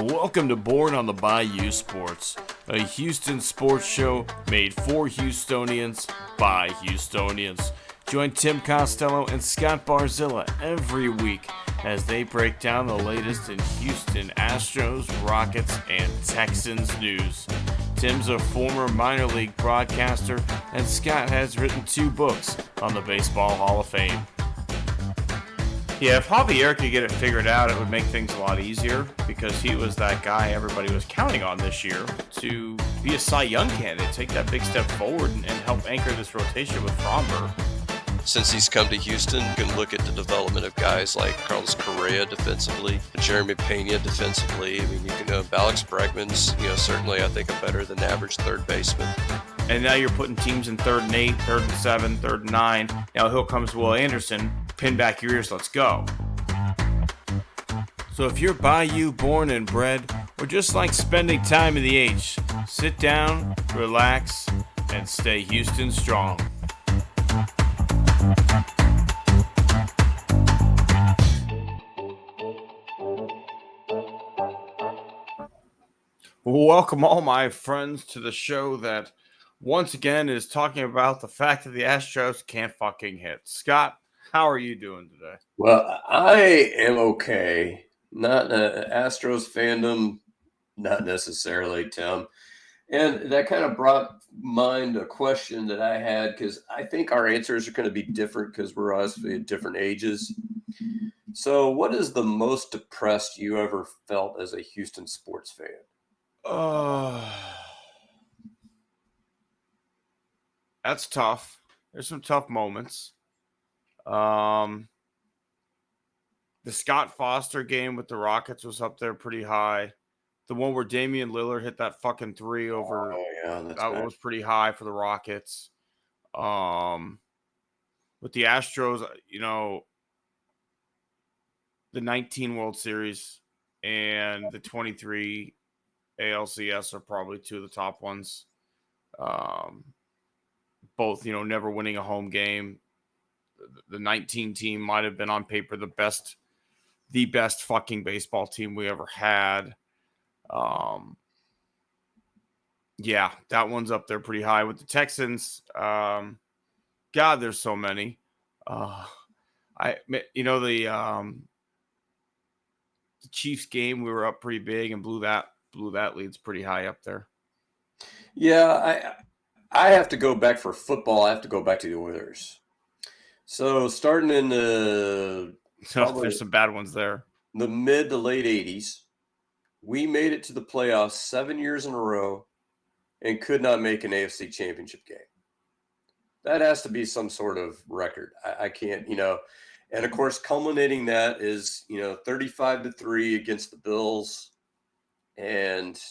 Welcome to Born on the Bayou Sports, a Houston sports show made for Houstonians by Houstonians. Join Tim Costello and Scott Barzilla every week as they break down the latest in Houston Astros, Rockets, and Texans news. Tim's a former minor league broadcaster, and Scott has written 2 books on the Baseball Hall of Fame. Yeah, if Javier could get it figured out, it would make things a lot easier because he was that guy everybody was counting on this year to be a Cy Young candidate, take that big step forward and help anchor this rotation with Framber. Since he's come to Houston, you can look at the development of guys like Carlos Correa defensively, Jeremy Pena defensively. I mean, you can Alex Bregman's, certainly I think a better than average third baseman. And now you're putting teams in 3rd and 8, 3rd and 7, 3rd and 9. Now here comes Will Anderson. Pin back your ears, let's go. So if you're Bayou born and bred, or just like spending time in the H, sit down, relax, and stay Houston strong. Welcome all my friends to the show that once again is talking about the fact that the Astros can't fucking hit. Scott, how are you doing today? Well, I am okay. Not Astros fandom, not necessarily, Tim. And that kind of brought mind a question that I had because I think our answers are going to be different because we're obviously at different ages. So what is the most depressed you ever felt as a Houston sports fan? That's tough. There's some tough moments. The Scott Foster game with the Rockets was up there pretty high. The one where Damian Lillard hit that fucking 3 over. Oh, yeah, that was pretty high for the Rockets. With the Astros, the 19 World Series and the 23 ALCS are probably 2 of the top ones. Both, never winning a home game. The 19 team might have been on paper the best fucking baseball team we ever had. Yeah, that one's up there pretty high. With the Texans, God, there's so many. The Chiefs game, we were up pretty big and blew that lead's pretty high up there. Yeah, I have to go back for football. I have to go back to the Oilers. So starting in there's some bad ones there. The mid to late 80s, we made it to the playoffs 7 years in a row and could not make an AFC championship game. That has to be some sort of record. I can't, and of course, culminating that is, 35-3 against the Bills. And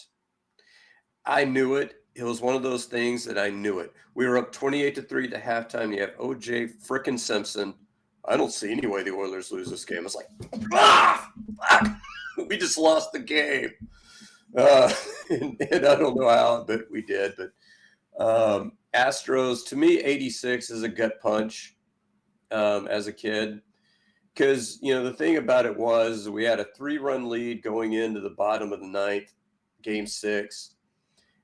I knew it. It was one of those things that I knew it. We were up 28-3 to halftime. You have O.J. frickin' Simpson. I don't see any way the Oilers lose this game. It's like, fuck! We just lost the game. And I don't know how, but we did. But Astros, to me, 86 is a gut punch as a kid. Because, the thing about it was we had a 3-run lead going into the bottom of the 9th, game 6.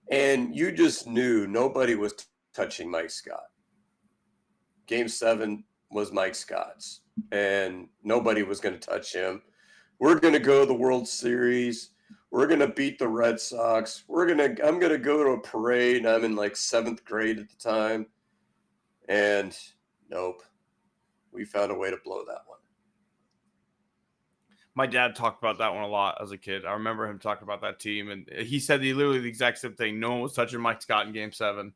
And you just knew nobody was touching Mike Scott. Game 7 was Mike Scott's, and nobody was going to touch him. We're going to go to the World Series. We're going to beat the Red Sox. I'm going to go to a parade, and I'm in like 7th grade at the time. And nope, we found a way to blow that one. My dad talked about that one a lot as a kid. I remember him talking about that team, and he said literally the exact same thing. No one was touching Mike Scott in Game 7.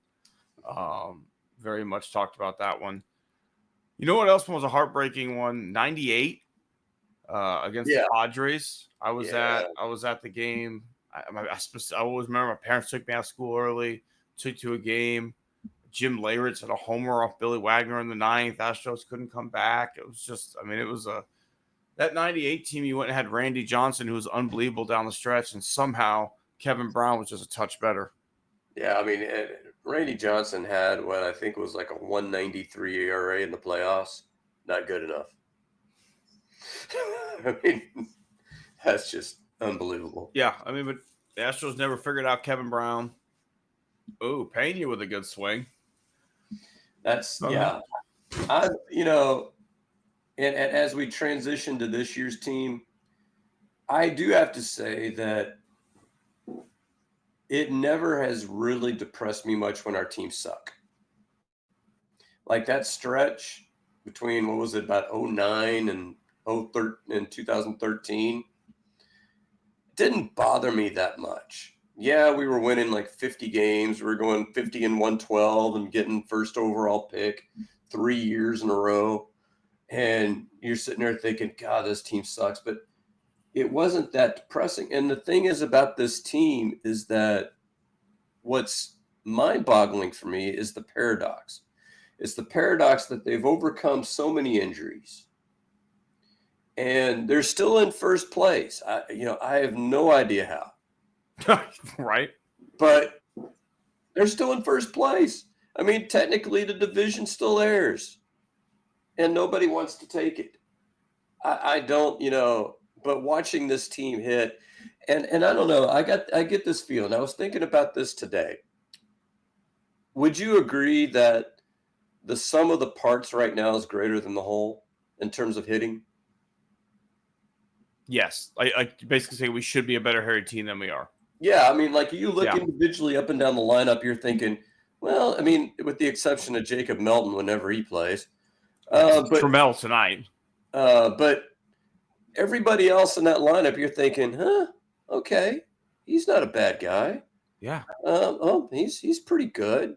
Very much talked about that one. You know what else was a heartbreaking one? 98 against the Padres. I was at the game. I always remember my parents took me out of school early, took to a game. Jim Leyritz had a homer off Billy Wagner in the 9th. Astros couldn't come back. It was just, it was that 98 team, you went and had Randy Johnson, who was unbelievable down the stretch, and somehow Kevin Brown was just a touch better. Yeah, Randy Johnson had what I think was like a 1.93 ERA in the playoffs. Not good enough. That's just unbelievable. Yeah, I mean, but the Astros never figured out Kevin Brown. Oh, Pena with a good swing. That's yeah. I and as we transition to this year's team, I do have to say that it never has really depressed me much when our teams suck. Like that stretch between what was it about 09 and 013 and 2013 didn't bother me that much. Yeah, we were winning like 50 games. We were going 50 and 112 and getting first overall pick 3 years in a row. And you're sitting there thinking, God, this team sucks. But it wasn't that depressing. And the thing is about this team is that what's mind-boggling for me is the paradox. It's the paradox that they've overcome so many injuries. And they're still in first place. I have no idea how. Right. But they're still in first place. I mean, technically the division's still theirs. And nobody wants to take it. I don't, but watching this team hit, and I don't know, I get this feeling. I was thinking about this today. Would you agree that the sum of the parts right now is greater than the whole in terms of hitting? Yes. I basically say we should be a better hairy team than we are. Yeah, I mean, like you look individually up and down the lineup, you're thinking, well, I mean, with the exception of Jacob Melton whenever he plays. But Trammell tonight. But everybody else in that lineup, you're thinking, okay, he's not a bad guy. Yeah. He's pretty good.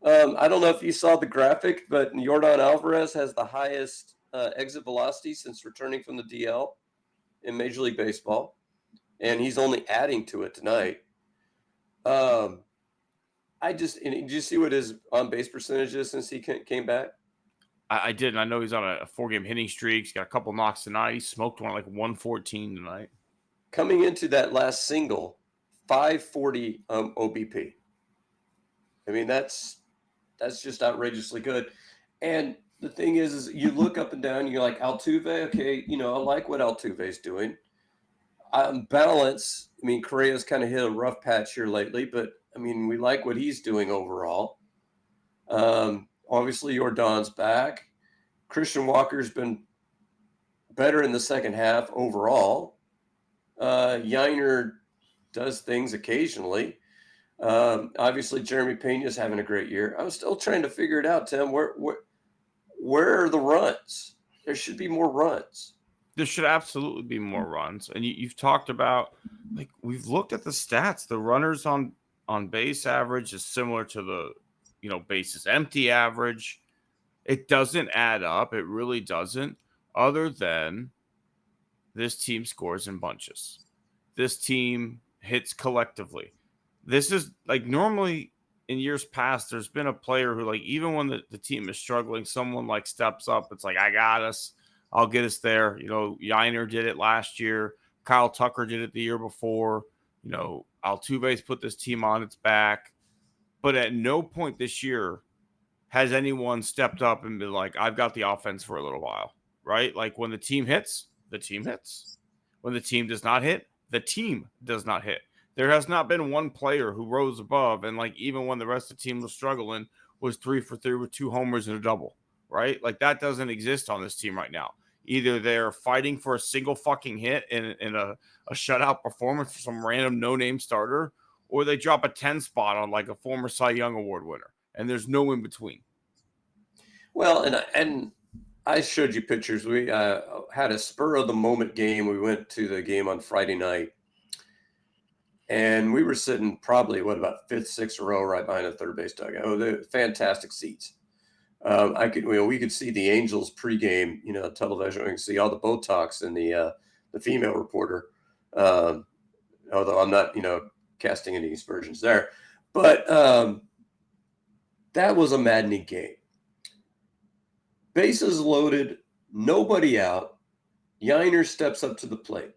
I don't know if you saw the graphic, but Yordan Alvarez has the highest exit velocity since returning from the DL in Major League Baseball, and he's only adding to it tonight. Did you see what his on-base percentage is since he came back? I did, and I know he's on a 4-game hitting streak. He's got a couple knocks tonight. He smoked one like 114 tonight. Coming into that last single, 540 OBP. I mean, that's just outrageously good. And the thing is you look up and down, and you're like, Altuve, okay, I like what Altuve's doing. Balance, I mean, Correa's kind of hit a rough patch here lately, but, I mean, we like what he's doing overall. Obviously, Yordan's back. Christian Walker's been better in the second half overall. Yainer does things occasionally. Obviously, Jeremy Pena's having a great year. I was still trying to figure it out, Tim. Where are the runs? There should be more runs. There should absolutely be more runs. And you've talked about, like, we've looked at the stats. The runners on base average is similar to the bases empty average. It doesn't add up. It really doesn't, other than this team scores in bunches. This team hits collectively. This is like normally in years past, there's been a player who, like, even when the team is struggling, someone like steps up. It's like, I got us. I'll get us there. Yainer did it last year. Kyle Tucker did it the year before. Altuve's put this team on its back. But at no point this year has anyone stepped up and been like, I've got the offense for a little while, right? Like when the team hits, the team hits. When the team does not hit, the team does not hit. There has not been one player who rose above, and like even when the rest of the team was struggling, was 3 for 3 with 2 homers and a double, right? Like that doesn't exist on this team right now. Either they're fighting for a single fucking hit in a shutout performance for some random no-name starter, or they drop a 10 spot on like a former Cy Young Award winner, and there's no in between. Well, and I showed you pictures. We had a spur of the moment game. We went to the game on Friday night, and we were sitting probably about 5th, 6th row right behind the third base dugout. Oh, they're fantastic seats. We could see the Angels pregame, television. We could see all the Botox and the female reporter. Although I'm not, casting any aspersions there, but that was a maddening game. Bases loaded, nobody out. Yainer steps up to the plate.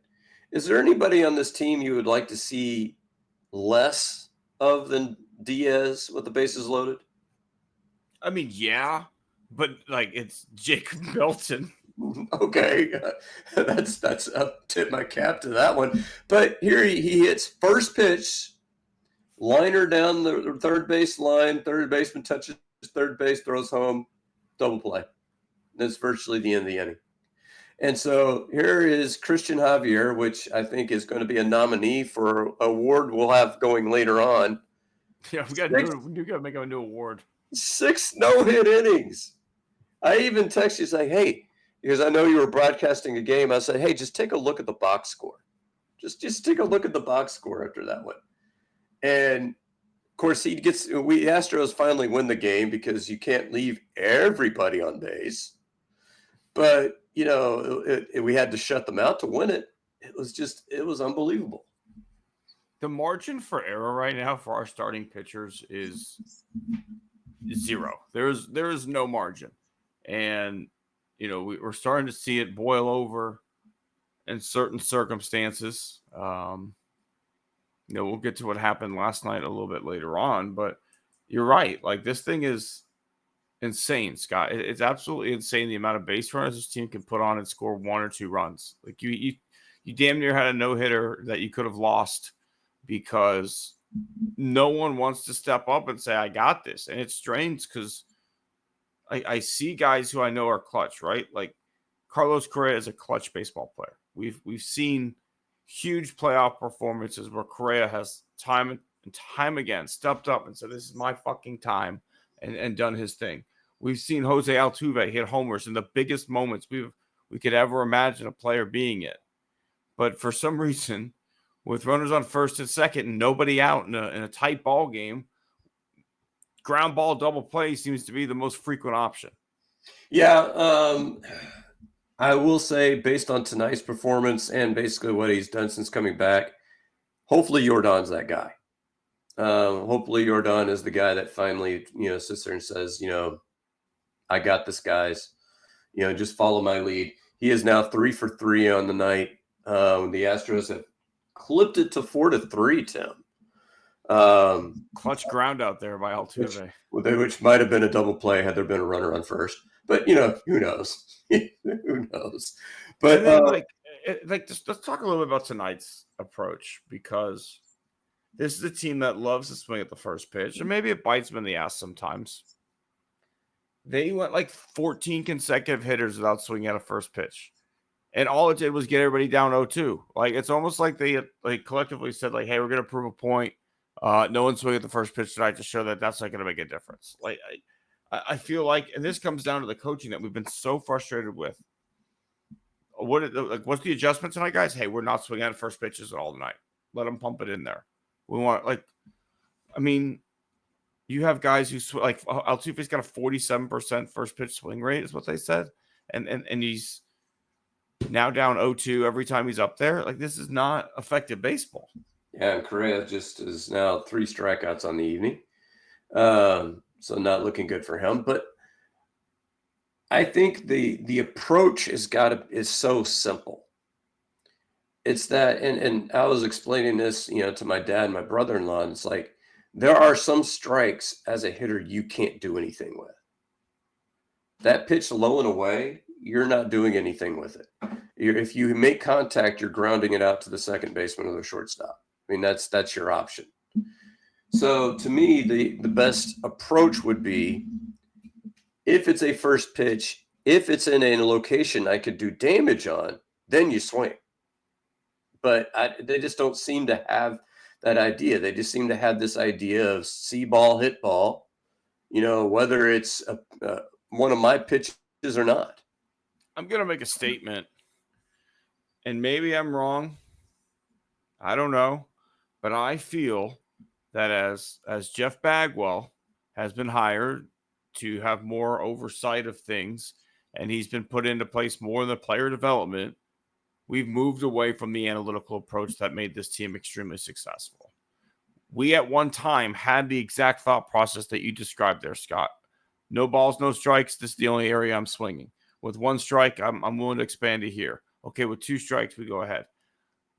Is there anybody on this team you would like to see less of than Diaz with the bases loaded? I mean, yeah, but like it's Jacob Melton. Okay, that's up. Tip my cap to that one. But here he hits first pitch, liner down the third base line. Third baseman touches third base, throws home, double play. That's virtually the end of the inning. And so here is Christian Javier, which I think is going to be a nominee for an award we'll have going later on. Yeah, we got to make him a new award. 6 no-hit innings. I even text you saying, hey, because I know you were broadcasting a game. I said, hey, just take a look at the box score. Just take a look at the box score after that one. And of course, we Astros finally win the game because you can't leave everybody on base. But, we had to shut them out to win it. It was unbelievable. The margin for error right now for our starting pitchers is 0. There is no margin. And, we're starting to see it boil over in certain circumstances. We'll get to what happened last night a little bit later on, but you're right. Like, this thing is insane, Scott. It's absolutely insane the amount of base runners this team can put on and score 1 or 2 runs. Like, you damn near had a no-hitter that you could have lost because no one wants to step up and say, I got this. And it's strange because I see guys who I know are clutch, right? Like, Carlos Correa is a clutch baseball player. We've seen huge playoff performances where Correa has time and time again stepped up and said, this is my fucking time, and done his thing. We've seen Jose Altuve hit homers in the biggest moments we could ever imagine a player being it. But for some reason, with runners on first and second and nobody out in a tight ball game, ground ball double play seems to be the most frequent option. Yeah, I will say, based on tonight's performance and basically what he's done since coming back, hopefully Jordan's that guy. Hopefully Jordan is the guy that finally, sits there and says, I got this, guys. Just follow my lead. He is now 3 for 3 on the night. The Astros have clipped it to 4-3, Tim. Clutch ground out there by Altuve. Which might have been a double play had there been a runner on first. But, who knows? Who knows? But just let's talk a little bit about tonight's approach, because this is a team that loves to swing at the first pitch, and maybe it bites them in the ass sometimes. They went like 14 consecutive hitters without swinging at a first pitch, and all it did was get everybody down 0-2. Like, it's almost like they collectively said, like, hey, we're going to prove a point. No one swing at the first pitch tonight to show that that's not going to make a difference. Like, I feel like, and this comes down to the coaching that we've been so frustrated with. What's the adjustment tonight, guys? Hey, we're not swinging at first pitches at all tonight. Let them pump it in there. We want, you have guys who Altuve's got a 47% first pitch swing rate, is what they said, and he's now down 0-2 every time he's up there. Like, this is not effective baseball. Yeah, and Correa just is now 3 strikeouts on the evening. So not looking good for him. But I think the approach is so simple. It's that, and I was explaining this, to my dad and my brother-in-law, and it's like, there are some strikes as a hitter you can't do anything with. That pitch low and away, you're not doing anything with it. If you make contact, you're grounding it out to the second baseman or the shortstop. I mean, that's your option. So to me, the best approach would be, if it's a first pitch, if it's in a location I could do damage on, then you swing. But they just don't seem to have that idea. They just seem to have this idea of see ball, hit ball, whether it's one of my pitches or not. I'm going to make a statement, and maybe I'm wrong. I don't know. But I feel that as Jeff Bagwell has been hired to have more oversight of things, and he's been put into place more in the player development, we've moved away from the analytical approach that made this team extremely successful. We at one time had the exact thought process that you described there, Scott. No balls, no strikes. This is the only area I'm swinging. With 1 strike, I'm willing to expand it here. Okay, with 2 strikes, we go ahead.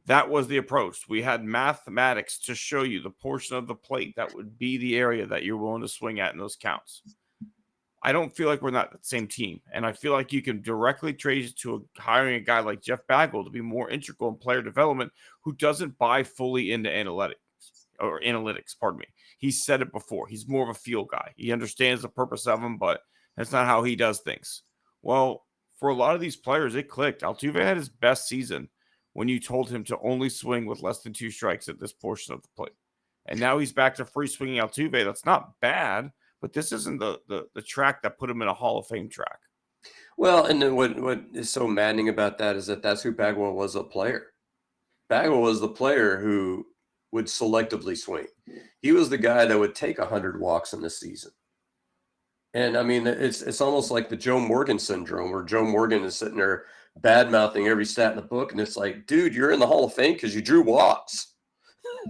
That was the approach. We had mathematics to show you the portion of the plate that would be the area that you're willing to swing at in those counts. I don't feel like we're not the same team. And I feel like you can directly trace it to hiring a guy like Jeff Bagwell to be more integral in player development who doesn't buy fully into analytics, pardon me. He's said it before. He's more of a feel guy. He understands the purpose of them, but that's not how he does things. Well, for a lot of these players, it clicked. Altuve had his best season when you told him to only swing with less than 2 strikes at this portion of the plate. And now he's back to free swinging Altuve. That's not bad. But this isn't the track that put him in a Hall of Fame track. Well, and then what is so maddening about that is that that's who Bagwell was, a player. Bagwell was the player who would selectively swing. He was the guy that would take 100 walks in the season. And I mean, it's almost like the Joe Morgan syndrome, where Joe Morgan is sitting there bad-mouthing every stat in the book, and it's like, dude, you're in the Hall of Fame because you drew walks.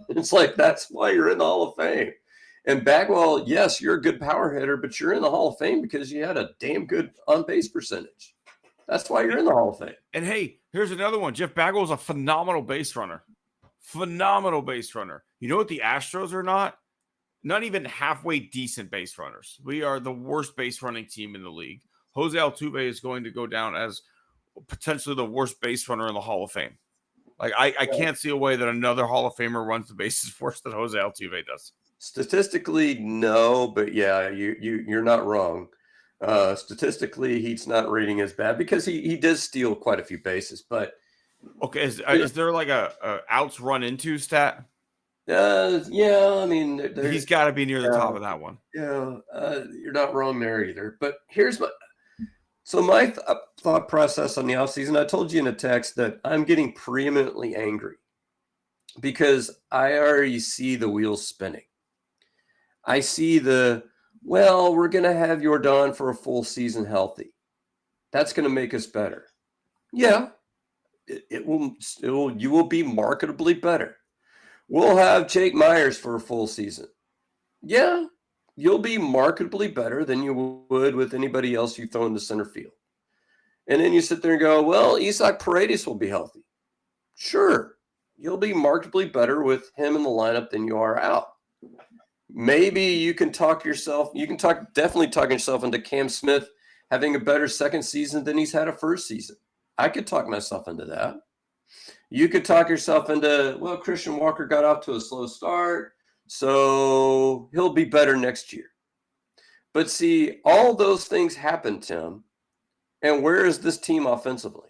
It's like, that's why you're in the Hall of Fame. And Bagwell, yes, you're a good power hitter, but you're in the Hall of Fame because you had a damn good on-base percentage. That's why you're in the Hall of Fame. And hey, here's another one. Jeff Bagwell is a phenomenal base runner. Phenomenal base runner. You know what the Astros are not? Not even halfway decent base runners. We are the worst base running team in the league. Jose Altuve is going to go down as potentially the worst base runner in the Hall of Fame. Like I can't see a way that another Hall of Famer runs the bases worse than Jose Altuve does. Statistically, no, but yeah, you're not wrong. Statistically, he's not rating as bad because he does steal quite a few bases. But okay, is there like a outs run into stat? Yeah, I mean, he's got to be near the top of that one. Yeah, you're not wrong there either. But here's my thought process on the offseason. I told you in a text that I'm getting preeminently angry because I already see the wheels spinning. I see we're going to have Yordan for a full season healthy. That's going to make us better. Yeah, it will. You will be marketably better. We'll have Jake Myers for a full season. Yeah, you'll be marketably better than you would with anybody else you throw in the center field. And then you sit there and go, well, Isaac Paredes will be healthy. Sure, you'll be markedly better with him in the lineup than you are out. Maybe you can definitely talk yourself into Cam Smith having a better second season than he's had a first season. I could talk myself into that. You could talk yourself into, well, Christian Walker got off to a slow start, so he'll be better next year. But see, all those things happen, Tim. And where is this team offensively?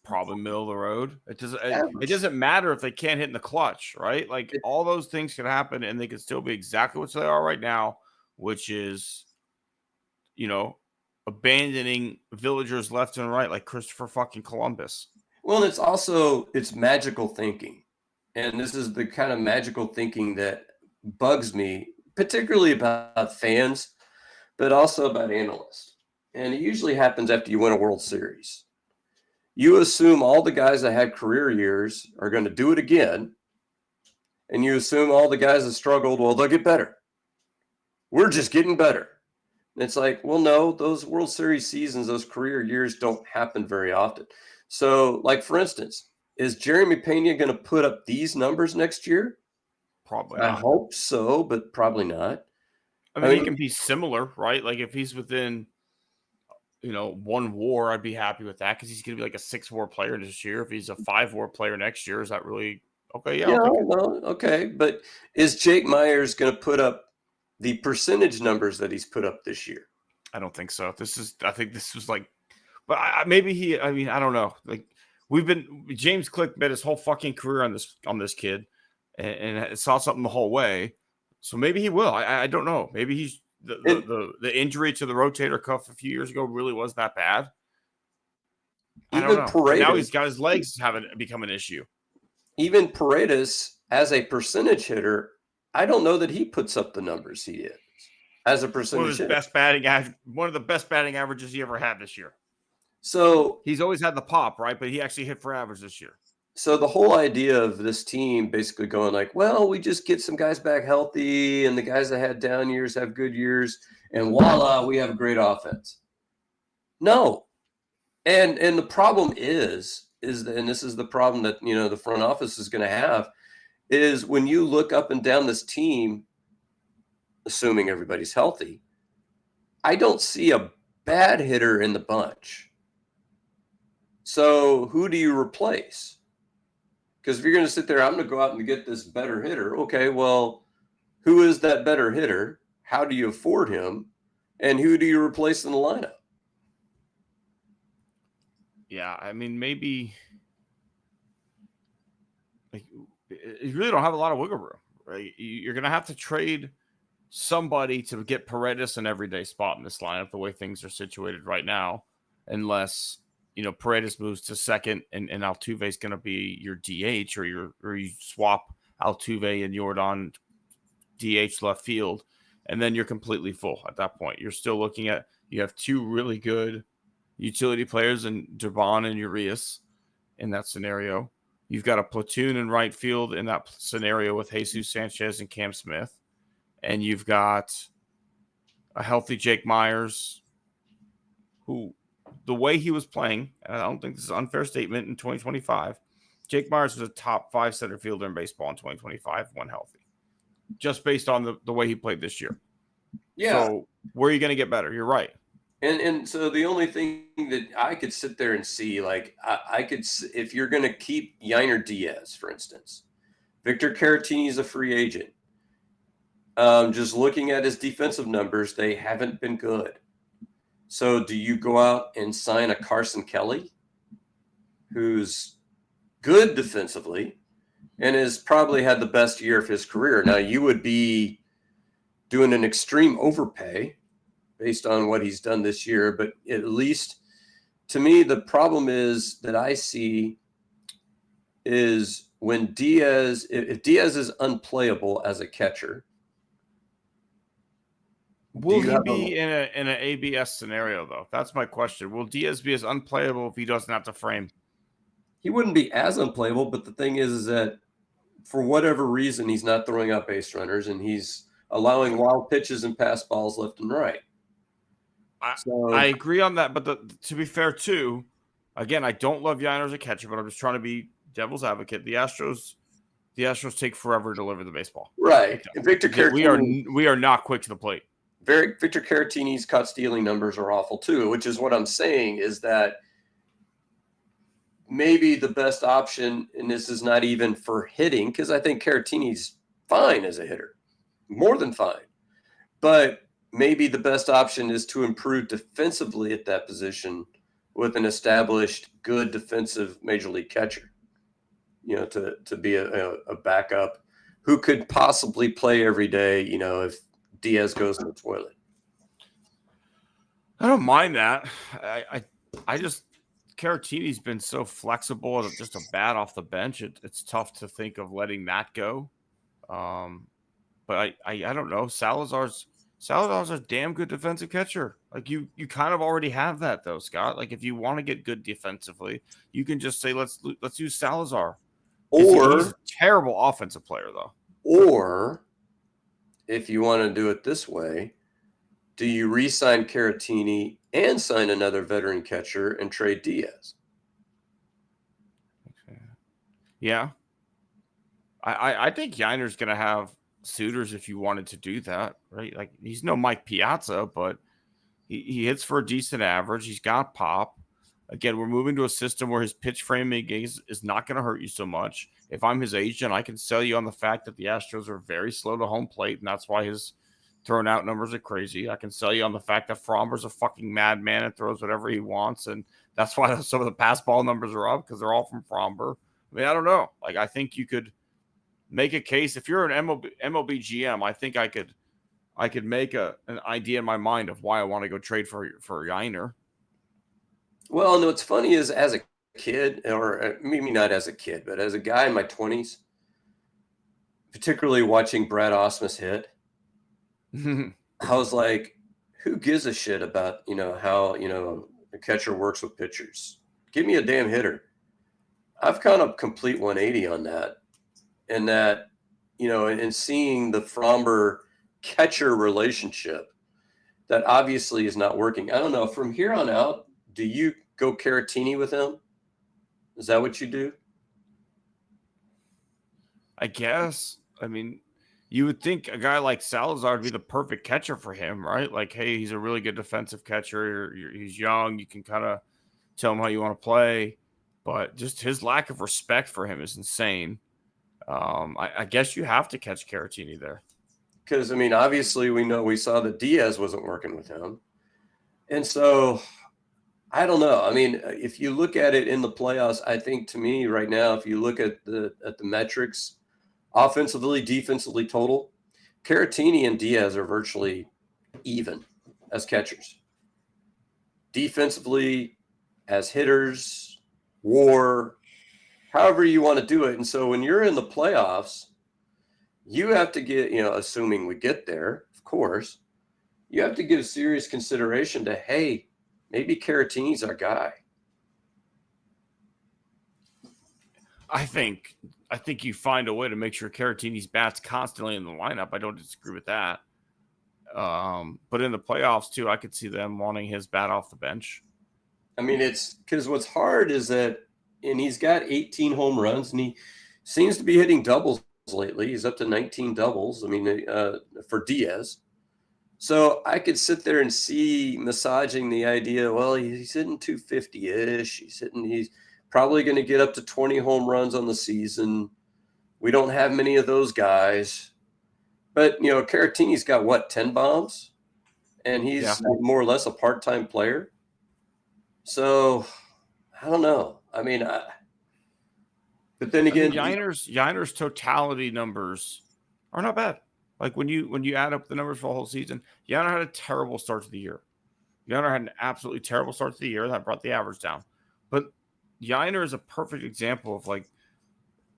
Probably middle of the road. It doesn't matter if they can't hit in the clutch, right? Like all those things can happen and they can still be exactly what they are right now, which is, abandoning villagers left and right like Christopher fucking Columbus. Well, it's magical thinking. And this is the kind of magical thinking that bugs me, particularly about fans, but also about analysts. And it usually happens after you win a World Series. You assume all the guys that had career years are going to do it again. And you assume all the guys that struggled, well, they'll get better. We're just getting better. And it's like, well, no, those World Series seasons, those career years don't happen very often. So, like, for instance, is Jeremy Pena going to put up these numbers next year? Probably not. I hope so, but probably not. I mean, he can be similar, right? Like, if he's within, one WAR, I'd be happy with that because he's going to be like a 6 WAR player this year. If he's a 5 WAR player next year, is that really okay? Yeah, okay. But is Jake Myers going to put up the percentage numbers that he's put up this year? I don't think so. I think this was like, but maybe I don't know. Like James Click bet his whole fucking career on this kid and saw something the whole way. So maybe he will. I don't know. Maybe he's the injury to the rotator cuff a few years ago really was that bad. I don't know. Paredes, now he's got his legs haven't become an issue. Even Paredes as a percentage hitter, I don't know that he puts up the numbers he is as a percentage hitter. One of the best batting averages he ever had this year. So he's always had the pop, right? But he actually hit for average this year. So the whole idea of this team basically going like, well, we just get some guys back healthy and the guys that had down years have good years and voila, we have a great offense. No. And the problem is and this is the problem that, the front office is going to have is when you look up and down this team, assuming everybody's healthy, I don't see a bad hitter in the bunch. So who do you replace? Because if you're going to sit there, I'm going to go out and get this better hitter. Okay, well, who is that better hitter? How do you afford him? And who do you replace in the lineup? Yeah, I mean, maybe like, you really don't have a lot of wiggle room, right? You're going to have to trade somebody to get Paredes an everyday spot in this lineup the way things are situated right now, unless Paredes moves to second and Altuve is going to be your DH, or you swap Altuve and Jordan DH left field, and then you're completely full at that point. You're still looking at, you have two really good utility players in Dubon and Urias in that scenario. You've got a platoon in right field in that scenario with Jesus Sanchez and Cam Smith. And you've got a healthy Jake Myers, who, the way he was playing, and I don't think this is an unfair statement, in 2025, Jake Myers was a top 5 center fielder in baseball in 2025 when healthy, just based on the way he played this year. Yeah. So where are you going to get better? You're right. And so the only thing that I could sit there and see, like, I could, if you're going to keep Yainer Diaz, for instance, Victor Caratini is a free agent. Just looking at his defensive numbers, they haven't been good. So do you go out and sign a Carson Kelly, who's good defensively and has probably had the best year of his career? Now, you would be doing an extreme overpay based on what he's done this year, but at least to me, the problem is that I see is when Diaz, if Diaz is unplayable as a catcher, will he be in an ABS scenario, though? That's my question. Will Diaz be as unplayable if he doesn't have to frame? He wouldn't be as unplayable, but the thing is that for whatever reason, he's not throwing out base runners, and he's allowing wild pitches and pass balls left and right. I agree on that, but to be fair, too, again, I don't love Yainer as a catcher, but I'm just trying to be devil's advocate. The Astros take forever to deliver the baseball. Right. And Victor Caratini, we are not quick to the plate. Victor Caratini's caught stealing numbers are awful too, which is what I'm saying is that maybe the best option, and this is not even for hitting, because I think Caratini's fine as a hitter, more than fine. But maybe the best option is to improve defensively at that position with an established good defensive major league catcher, to be a backup who could possibly play every day, if Diaz goes in the toilet. I don't mind that. I just, Caratini's been so flexible and just a bat off the bench. It's tough to think of letting that go. But I don't know. Salazar's a damn good defensive catcher. Like you kind of already have that though, Scott. Like if you want to get good defensively, you can just say let's use Salazar. Or he's a terrible offensive player though. Or if you want to do it this way, do you re-sign Caratini and sign another veteran catcher and trade Diaz? Yeah. I think Yainer's going to have suitors if you wanted to do that, right? Like he's no Mike Piazza, but he hits for a decent average. He's got pop. Again, we're moving to a system where his pitch framing is not going to hurt you so much. If I'm his agent, I can sell you on the fact that the Astros are very slow to home plate, and that's why his thrown out numbers are crazy. I can sell you on the fact that Framber's a fucking madman and throws whatever he wants, and that's why some of the pass ball numbers are up because they're all from Framber. I mean, I don't know. Like, I think you could make a case. If you're an MLB GM, I think I could make an idea in my mind of why I want to go trade for Yainer. Well, and what's funny is as a kid, or maybe not as a kid, but as a guy in my 20s, particularly watching Brad Ausmus hit, I was like, who gives a shit about, how, the catcher works with pitchers? Give me a damn hitter. I've kind of complete 180 on that. And that, and seeing the Framber catcher relationship that obviously is not working. I don't know. From here on out, do you go Caratini with him? Is that what you do? I guess. I mean, You would think a guy like Salazar would be the perfect catcher for him, right? Like, hey, he's a really good defensive catcher. He's young. You can kind of tell him how you want to play. But just his lack of respect for him is insane. I guess you have to catch Caratini there. Because, I mean, obviously we saw that Diaz wasn't working with him. And so I don't know. I mean, if you look at it in the playoffs, I think to me right now, if you look at the metrics, offensively, defensively, total, Caratini and Diaz are virtually even as catchers. Defensively, as hitters, WAR, however you want to do it. And so when you're in the playoffs, you have to get, assuming we get there, of course, you have to give serious consideration to, hey, maybe Caratini's our guy. I think you find a way to make sure Caratini's bat's constantly in the lineup. I don't disagree with that. But in the playoffs too, I could see them wanting his bat off the bench. I mean, it's because what's hard is that, and he's got 18 home runs, and he seems to be hitting doubles lately. He's up to 19 doubles. I mean, for Diaz. So I could sit there and see massaging the idea, well, he's hitting 250-ish. He's probably going to get up to 20 home runs on the season. We don't have many of those guys. But, Caratini's got, 10 bombs? And he's more or less a part-time player. So, I don't know. I mean, but then again, Yiner's totality numbers are not bad. Like when you add up the numbers for the whole season, Yiner had a terrible start to the year. Yiner had an absolutely terrible start to the year that brought the average down. But Yiner is a perfect example of like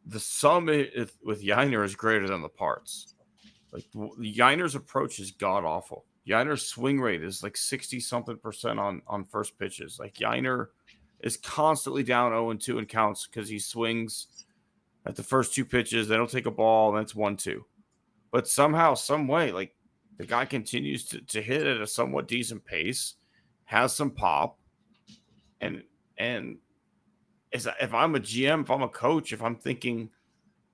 the sum with Yiner is greater than the parts. Like Yiner's approach is god awful. Yiner's swing rate is like 60-something% on first pitches. Like Yiner is constantly down 0-2 in counts because he swings at the first two pitches. They don't take a ball, and it's 1-2. But somehow, some way, like the guy continues to hit at a somewhat decent pace, has some pop, and if I'm a GM, if I'm a coach, if I'm thinking,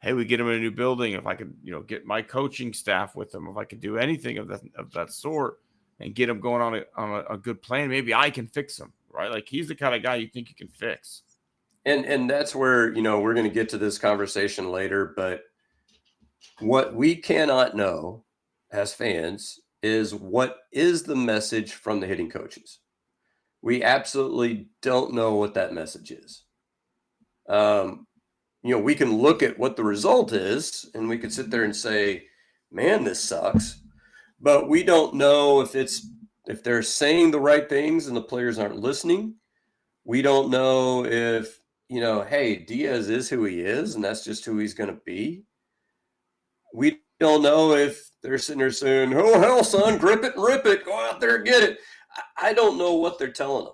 hey, we get him in a new building, if I could, get my coaching staff with him, if I could do anything of that sort and get him going on a good plan, maybe I can fix him, right? Like he's the kind of guy you think you can fix. And that's where, we're going to get to this conversation later, but what we cannot know as fans is what is the message from the hitting coaches. We absolutely don't know what that message is. We can look at what the result is and we could sit there and say, man, this sucks. But we don't know if they're saying the right things and the players aren't listening. We don't know if, hey, Diaz is who he is and that's just who he's going to be. We don't know if they're sitting there saying, oh, hell, son, grip it and rip it. Go out there and get it. I don't know what they're telling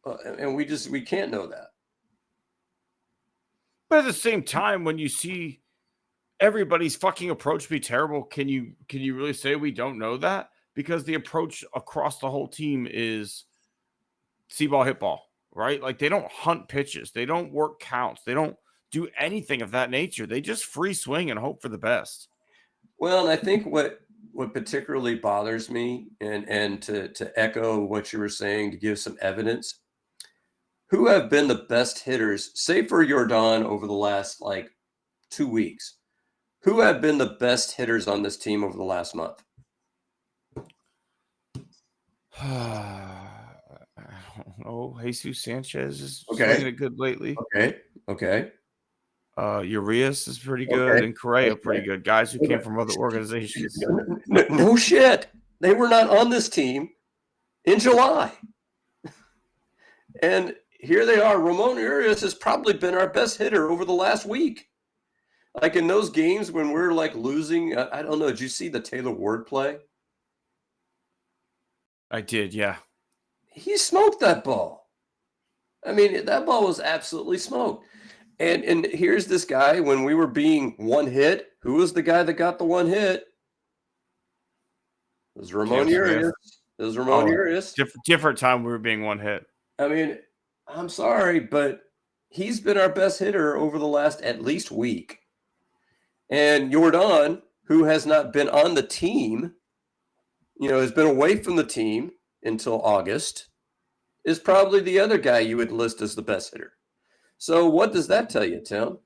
them. And we can't know that. But at the same time, when you see everybody's fucking approach be terrible, can you really say we don't know that? Because the approach across the whole team is see ball, hit ball, right? Like they don't hunt pitches. They don't work counts. They don't do anything of that nature. They just free swing and hope for the best. Well, and I think what particularly bothers me, and to echo what you were saying, to give some evidence, who have been the best hitters, say for Jordan over the last 2 weeks, who have been the best hitters on this team over the last month? I don't know. Jesus Sanchez is playing it good lately. Okay. Urias is pretty good, and Correa pretty good. Guys who came from other organizations. No shit. They were not on this team in July. And here they are. Ramon Urias has probably been our best hitter over the last week. Like in those games when we're losing, I don't know. Did you see the Taylor Ward play? I did, yeah. He smoked that ball. I mean, that ball was absolutely smoked. And here's this guy, when we were being one hit, who was the guy that got the one hit? It was Ramon Urias. Urias. Different time we were being one hit. I mean, I'm sorry, but he's been our best hitter over the last at least week. And Jordan, who has not been on the team, has been away from the team until August, is probably the other guy you would list as the best hitter. So what does that tell you, Tim?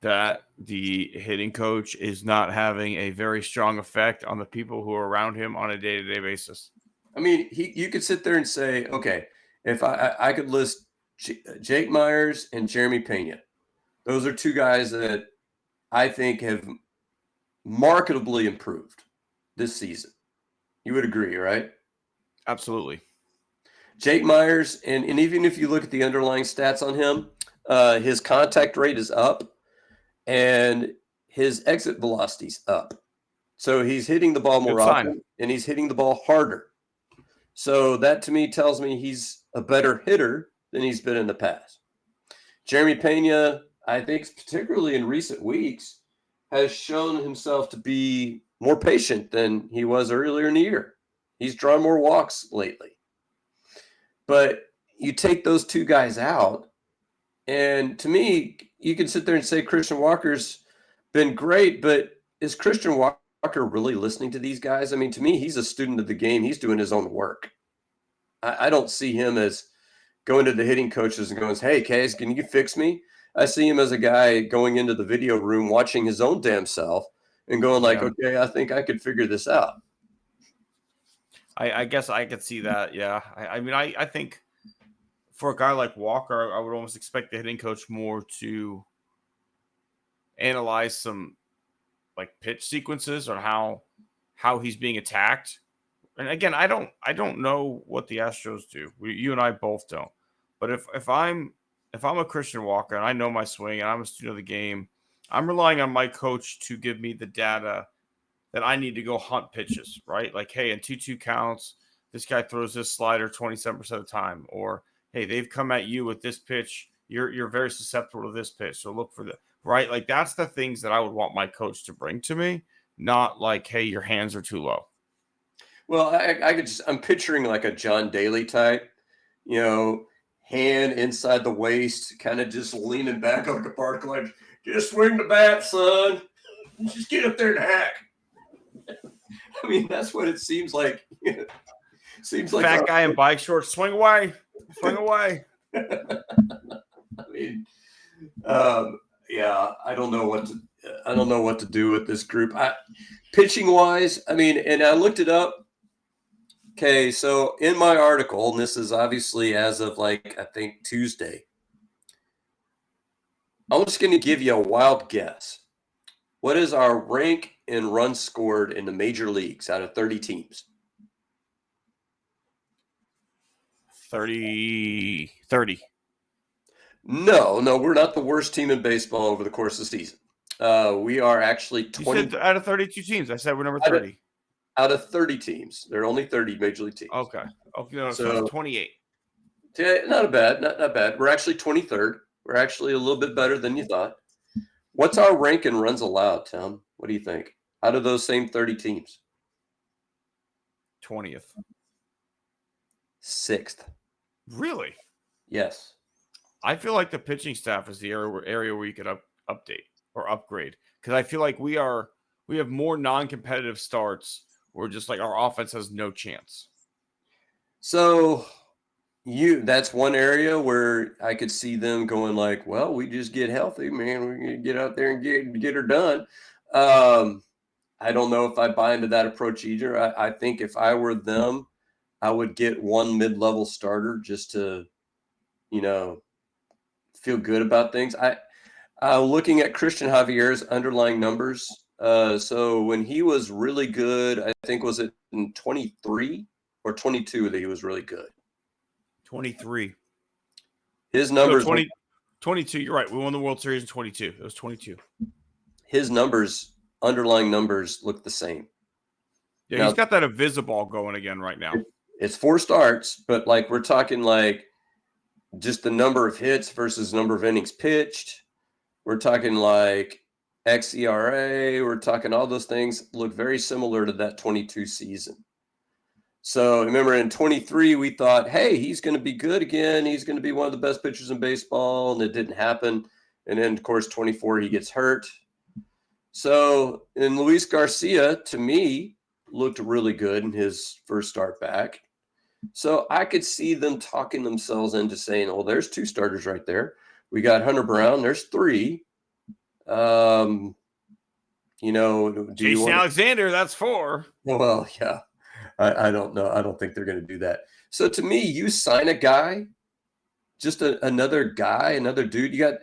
That the hitting coach is not having a very strong effect on the people who are around him on a day-to-day basis. I mean, you could sit there and say, okay, if I could list Jake Myers and Jeremy Pena. Those are two guys that I think have marketably improved this season. You would agree, right? Absolutely. Jake Myers, and even if you look at the underlying stats on him, his contact rate is up and his exit velocity's up. So he's hitting the ball more often and he's hitting the ball harder. So that to me tells me he's a better hitter than he's been in the past. Jeremy Pena, I think particularly in recent weeks, has shown himself to be more patient than he was earlier in the year. He's drawn more walks lately. But you take those two guys out, and to me, you can sit there and say Christian Walker's been great, but is Christian Walker really listening to these guys? I mean, to me, he's a student of the game. He's doing his own work. I don't see him as going to the hitting coaches and going, hey, Case, can you fix me? I see him as a guy going into the video room, watching his own damn self and going like, okay, I think I could figure this out. I guess I could see that. Yeah. I mean, I think for a guy like Walker, I would almost expect the hitting coach more to analyze some like pitch sequences or how he's being attacked. And again, I don't know what the Astros do. You and I both don't. But if I'm a Christian Walker and I know my swing and I'm a student of the game, I'm relying on my coach to give me the data that I need to go hunt pitches, right? Like, hey, in 2-2 counts, this guy throws this slider 27% of the time. Or, hey, they've come at you with this pitch. You're very susceptible to this pitch. So look for the right. Like, that's the things that I would want my coach to bring to me, not like, hey, your hands are too low. Well, I'm picturing like a John Daly type, hand inside the waist, kind of just leaning back like a park, like, just swing the bat, son. Just get up there and hack. I mean, that's what it seems like. Seems like fat guy in bike shorts, swing away. I mean, I don't know what to do with this group. Pitching wise, I mean, and I looked it up. Okay, so in my article, and this is obviously as of I think Tuesday, I'm just going to give you a wild guess. What is our rank in runs scored in the major leagues out of 30 teams? 30. No, we're not the worst team in baseball over the course of the season. We are actually 20. You said out of 32 teams. I said we're number 30. Out of 30 teams. There are only 30 major league teams. Okay, no, so 28. Not bad. Not bad. We're actually 23rd. We're actually a little bit better than you thought. What's our rank in runs allowed, Tim? What do you think? Out of those same 30 teams? 20th. 6th. Really? Yes. I feel like the pitching staff is the area where you could update or upgrade, because I feel like we have more non-competitive starts where just like our offense has no chance. So that's one area where I could see them going like, well, we just get healthy, man. We're going to get out there and get her done. I don't know if I buy into that approach either. I think if I were them, I would get one mid-level starter just to, feel good about things. Looking at Christian Javier's underlying numbers. So when he was really good, I think was it in 23 or 22 that he was really good? 23. His numbers. 22. You're right. We won the World Series in 22. It was 22. His underlying numbers look the same. Yeah, now, he's got that Abysmal going again right now. It's 4 starts, but we're talking just the number of hits versus number of innings pitched. We're talking xERA. We're talking all those things look very similar to that 22 season. So remember in 23, we thought, hey, he's going to be good again. He's going to be one of the best pitchers in baseball. And it didn't happen. And then, of course, 24, he gets hurt. So, and Luis Garcia, to me, looked really good in his first start back. So I could see them talking themselves into saying, "Oh, there's 2 starters right there. We got Hunter Brown. There's 3. Do you Jason want?" Alexander, that's 4. Well, yeah. I don't know. I don't think they're going to do that. So to me, you sign a guy, just another guy, another dude. You got.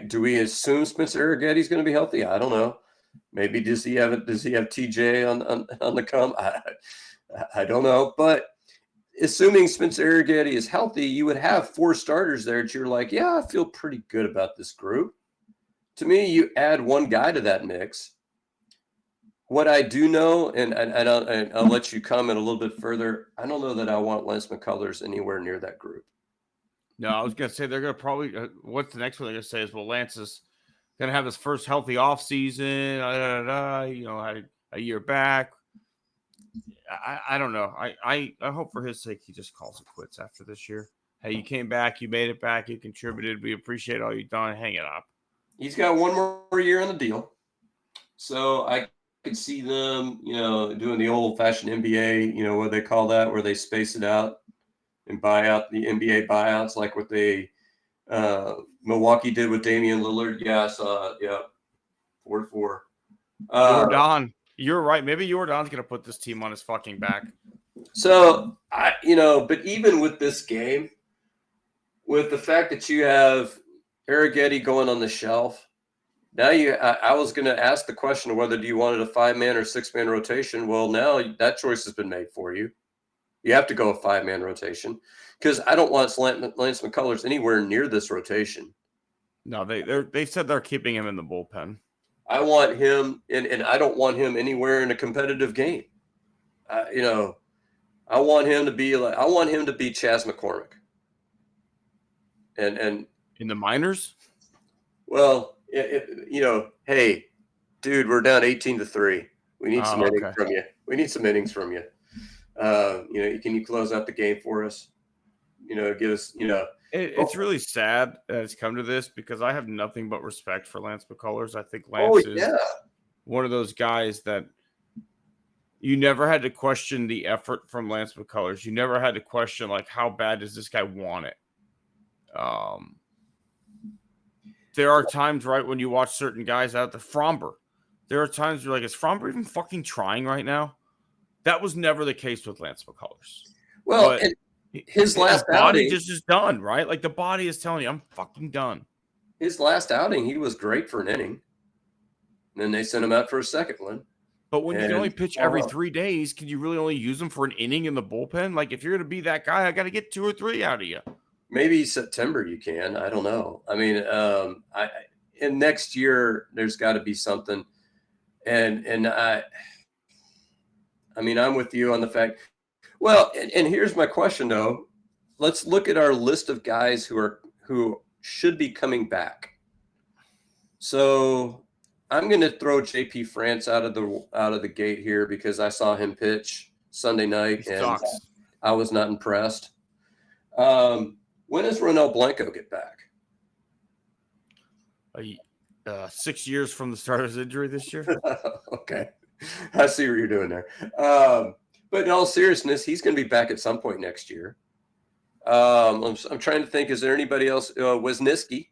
Do we assume Spencer Arrigetti's going to be healthy? I don't know. Maybe does he have TJ on the come? I don't know. But assuming Spencer Arrigetti is healthy, you would have 4 starters there that you're like, yeah, I feel pretty good about this group. To me, you add 1 guy to that mix. What I do know, and I'll let you comment a little bit further, I don't know that I want Lance McCullers anywhere near that group. No, I was going to say they're going to probably what's the next one they're going to say is, well, Lance is going to have his first healthy offseason, had a year back. I don't know. I hope for his sake he just calls it quits after this year. Hey, you came back, you made it back, you contributed. We appreciate all you've done. Hang it up. He's got 1 more year on the deal. So I could see them, doing the old-fashioned NBA, what they call that, where they space it out and buy out the NBA buyouts, like what they Milwaukee did with Damian Lillard. Yeah, I saw it. Yeah, 4-4. Jordan, you're right. Maybe Jordan's going to put this team on his fucking back. So but even with this game, with the fact that you have Arrigetti going on the shelf. Now I was going to ask the question of whether do you wanted a 5-man or 6-man rotation. Well, now that choice has been made for you. You have to go a 5-man rotation because I don't want Lance McCullers anywhere near this rotation. No, they said they're keeping him in the bullpen. I want him, and I don't want him anywhere in a competitive game. I want him to be Chas McCormick. And in the minors. Well. Hey, dude, we're down 18-3. We need some innings from you. We need some innings from you. Can you close out the game for us? Give us, It's really sad that it's come to this because I have nothing but respect for Lance McCullers. I think Lance is one of those guys that you never had to question the effort from Lance McCullers. You never had to question, like, how bad does this guy want it? There are times, right, when you watch certain guys out there, Framber. There are times you're like, is Framber even fucking trying right now? That was never the case with Lance McCullers. Well, his last body outing just is done, right? Like the body is telling you, I'm fucking done. His last outing, he was great for an inning. And then they sent him out for a second one. But when you can only pitch every 3 days, can you really only use him for an inning in the bullpen? Like, if you're going to be that guy, I got to get 2 or 3 out of you. Maybe September you can. I don't know. I mean, in next year there's got to be something. And I'm with you on the fact. Well, and here's my question though. Let's look at our list of guys who should be coming back. So I'm going to throw JP France out of the gate here because I saw him pitch Sunday night and I was not impressed. When does Ronel Blanco get back? 6 years from the start of his injury this year. Okay. I see what you're doing there. But in all seriousness, he's going to be back at some point next year. I'm trying to think, is there anybody else? Wisniewski.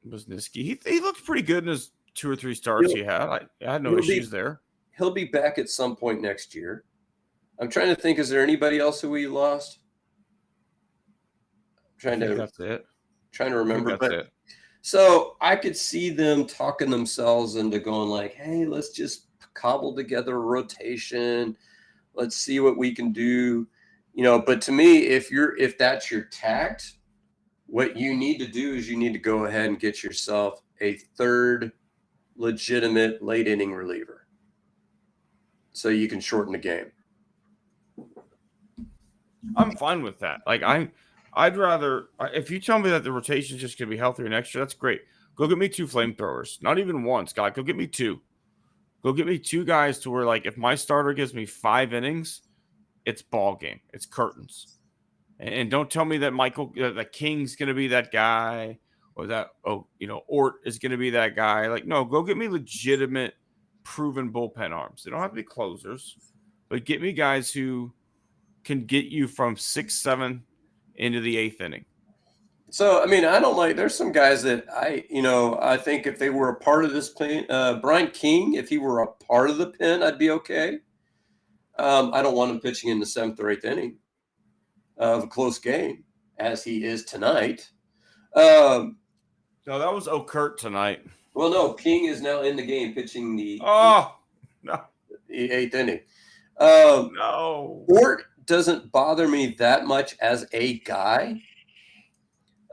He looked pretty good in his 2 or 3 starts he had. I had no issues there. He'll be back at some point next year. I'm trying to think, is there anybody else who we lost? That's it. Trying to remember. That's it. So I could see them talking themselves into going like, hey, let's just cobble together a rotation. Let's see what we can do. But to me, if that's your tact, what you need to do is you need to go ahead and get yourself a 3rd legitimate late inning reliever so you can shorten the game. I'm fine with that. Like I'd rather, if you tell me that the rotation is just going to be healthier next year, that's great. Go get me 2 flamethrowers. Not even one, Scott. Go get me 2. Go get me 2 guys to where, like, if my starter gives me 5 innings, it's ball game. It's curtains. And don't tell me that the King's going to be that guy or that, Ort is going to be that guy. Like, no, go get me legitimate, proven bullpen arms. They don't have to be closers, but get me guys who can get you from 6-7 into the 8th inning. So, I mean, I don't like, there's some guys that I think if they were a part of this pen, Brian King, if he were a part of the pen, I'd be okay. I don't want him pitching in the 7th or 8th inning of a close game as he is tonight. No, that was Okert tonight. Well, no, King is now in the game pitching the 8th inning. No. Ort doesn't bother me that much as a guy.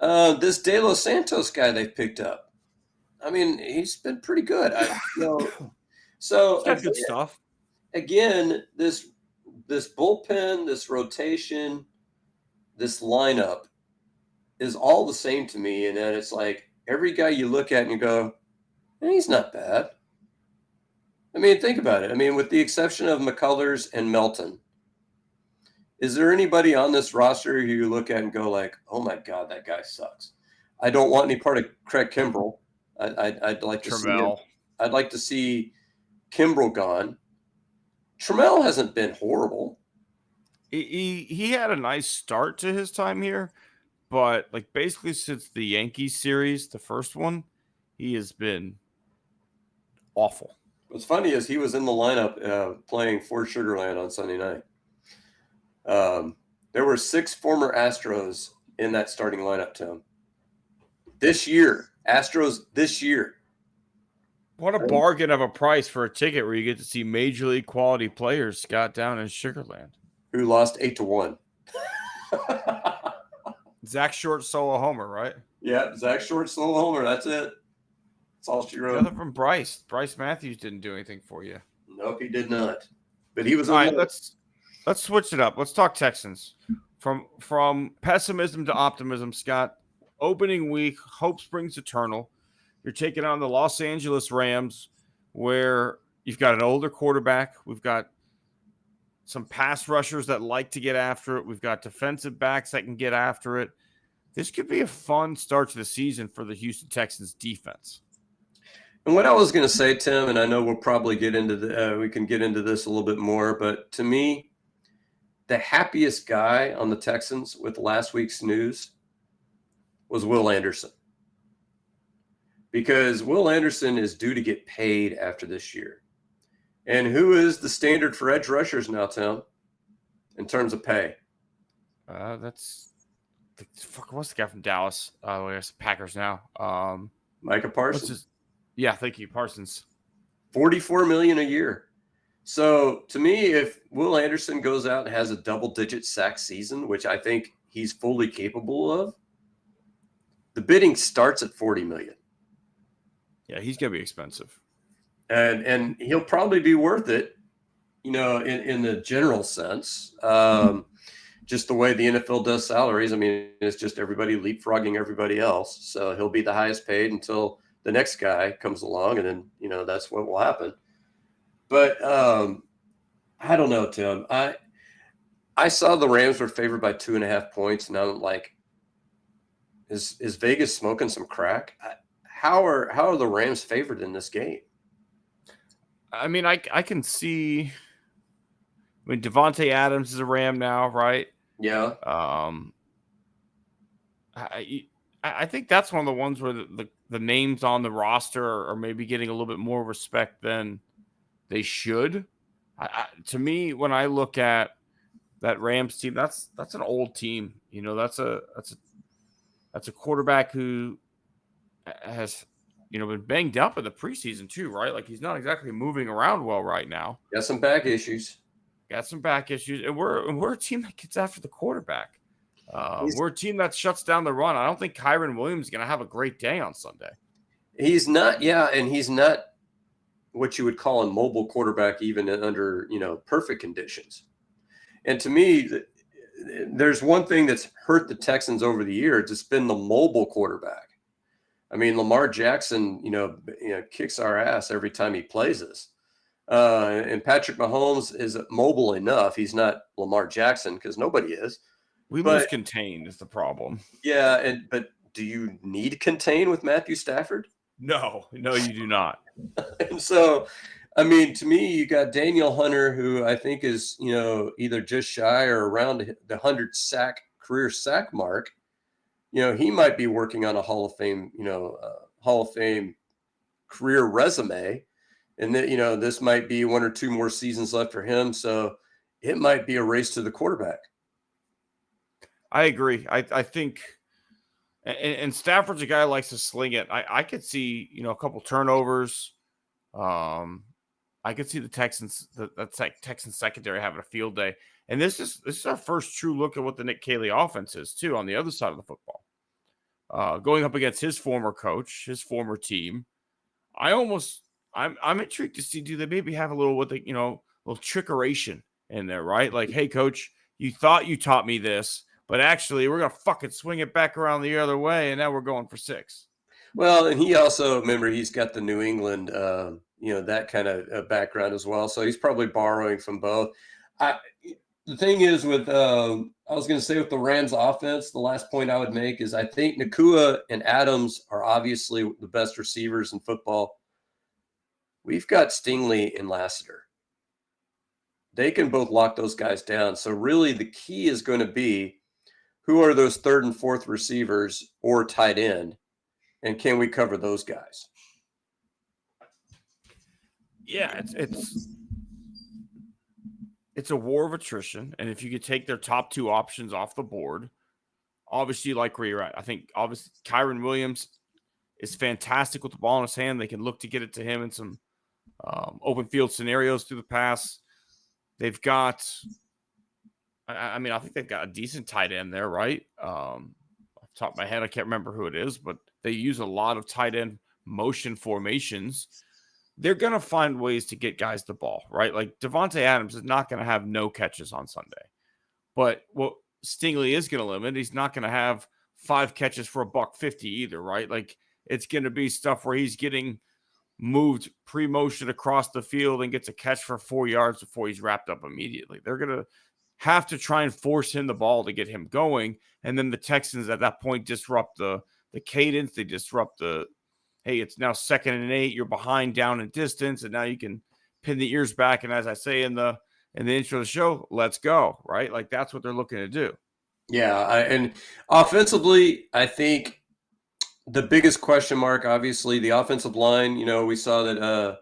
This De Los Santos guy they picked up, I mean, he's been pretty good. So he's got good stuff. Again, this bullpen, this rotation, this lineup is all the same to me. And then it's like every guy you look at and you go, he's not bad. I mean, think about it. I mean, with the exception of McCullers and Melton, is there anybody on this roster who you look at and go like, oh my God, that guy sucks? I don't want any part of Craig Kimbrell. I'd like to see him. I'd like to see Kimbrell gone. Trammell hasn't been horrible. He had a nice start to his time here, but like basically since the Yankees series, the first one, he has been awful. What's funny is he was in the lineup playing for Sugar Land on Sunday night. There were 6 former Astros in that starting lineup, Tim. This year, Astros this year. What a bargain of a price for a ticket where you get to see major league quality players, Scott, down in Sugar Land. Who lost 8-1. Zach Short solo homer, right? Yeah, Zach Short solo homer. That's it. That's all she wrote. Nothing from Bryce. Bryce Matthews didn't do anything for you. Nope, he did not. But he was all right. Let's switch it up. Let's talk Texans. From pessimism to optimism, Scott. Opening week, hope springs eternal. You're taking on the Los Angeles Rams, where you've got an older quarterback. We've got some pass rushers that like to get after it. We've got defensive backs that can get after it. This could be a fun start to the season for the Houston Texans defense. And what I was going to say, Tim, and I know we'll probably get into we can get into this a little bit more, but to me, the happiest guy on the Texans with last week's news was Will Anderson. Because Will Anderson is due to get paid after this year. And who is the standard for edge rushers now, Tim, in terms of pay? What's the guy from Dallas? Packers now. Micah Parsons. Yeah, thank you, Parsons. $44 million a year. So to me, if Will Anderson goes out and has a double-digit sack season, which I think he's fully capable of, the bidding starts at $40 million. Yeah, he's gonna be expensive, and he'll probably be worth it, in the general sense. Just the way the NFL does salaries. I mean, it's just everybody leapfrogging everybody else. So he'll be the highest paid until the next guy comes along, and then that's what will happen. But I don't know, Tim. I saw the Rams were favored by 2.5 points, and I'm like, is Vegas smoking some crack? How are the Rams favored in this game? I mean, I can see. I mean, Devontae Adams is a Ram now, right? Yeah. I think that's one of the ones where the names on the roster are maybe getting a little bit more respect than they should. To me, when I look at that Rams team, that's an old team. That's a quarterback who has been banged up in the preseason too, right? Like he's not exactly moving around well right now. Got some back issues, and we're a team that gets after the quarterback. We're a team that shuts down the run. I don't think Kyron Williams is going to have a great day on Sunday. He's not, and he's not what you would call a mobile quarterback, even under perfect conditions. And to me, there's one thing that's hurt the Texans over the years. It's been the mobile quarterback. I mean, Lamar Jackson, kicks our ass every time he plays us. And Patrick Mahomes is mobile enough. He's not Lamar Jackson because nobody is. Lose contained is the problem. Yeah, but do you need to contain with Matthew Stafford? No, you do not. And so, I mean, to me, you got Daniel Hunter, who I think is, either just shy or around the 100 career sack mark. He might be working on a Hall of Fame career resume. And that, this might be 1 or 2 more seasons left for him. So it might be a race to the quarterback. I agree. I think, and Stafford's a guy who likes to sling it. I could see, a couple turnovers. I could see the Texans, that's like Texans secondary having a field day. And this is our first true look at what the Nick Caley offense is too on the other side of the football. Going up against his former coach, his former team. I'm intrigued to see, do they maybe have a little little trickeration in there, right? Like, hey, coach, you thought you taught me this, but actually we're gonna fucking swing it back around the other way, and now we're going for 6. Well, and he also, remember, he's got the New England, that kind of background as well. So he's probably borrowing from both. The thing is with, I was going to say with the Rams offense, the last point I would make is I think Nakua and Adams are obviously the best receivers in football. We've got Stingley and Lassiter. They can both lock those guys down. So really the key is going to be who are those 3rd and 4th receivers or tight end, and can we cover those guys? Yeah, it's a war of attrition, and if you could take their top 2 options off the board, obviously you like where you're at. I think obviously Kyron Williams is fantastic with the ball in his hand. They can look to get it to him in some open field scenarios through the pass. They've got, I think they've got a decent tight end there, right? Off the top of my head, I can't remember who it is, but they use a lot of tight end motion formations. They're going to find ways to get guys the ball, right? Like Devontae Adams is not going to have no catches on Sunday. But what Stingley is going to limit, he's not going to have 5 catches for $150 either, right? Like it's going to be stuff where he's getting moved pre-motion across the field and gets a catch for 4 yards before he's wrapped up immediately. They're going to have to try and force him the ball to get him going. And then the Texans at that point disrupt the cadence. They disrupt hey, it's now 2nd and 8. You're behind down in distance, and now you can pin the ears back. And as I say in the intro of the show, let's go, right? Like that's what they're looking to do. Yeah, and offensively, I think the biggest question mark, obviously, the offensive line. We saw that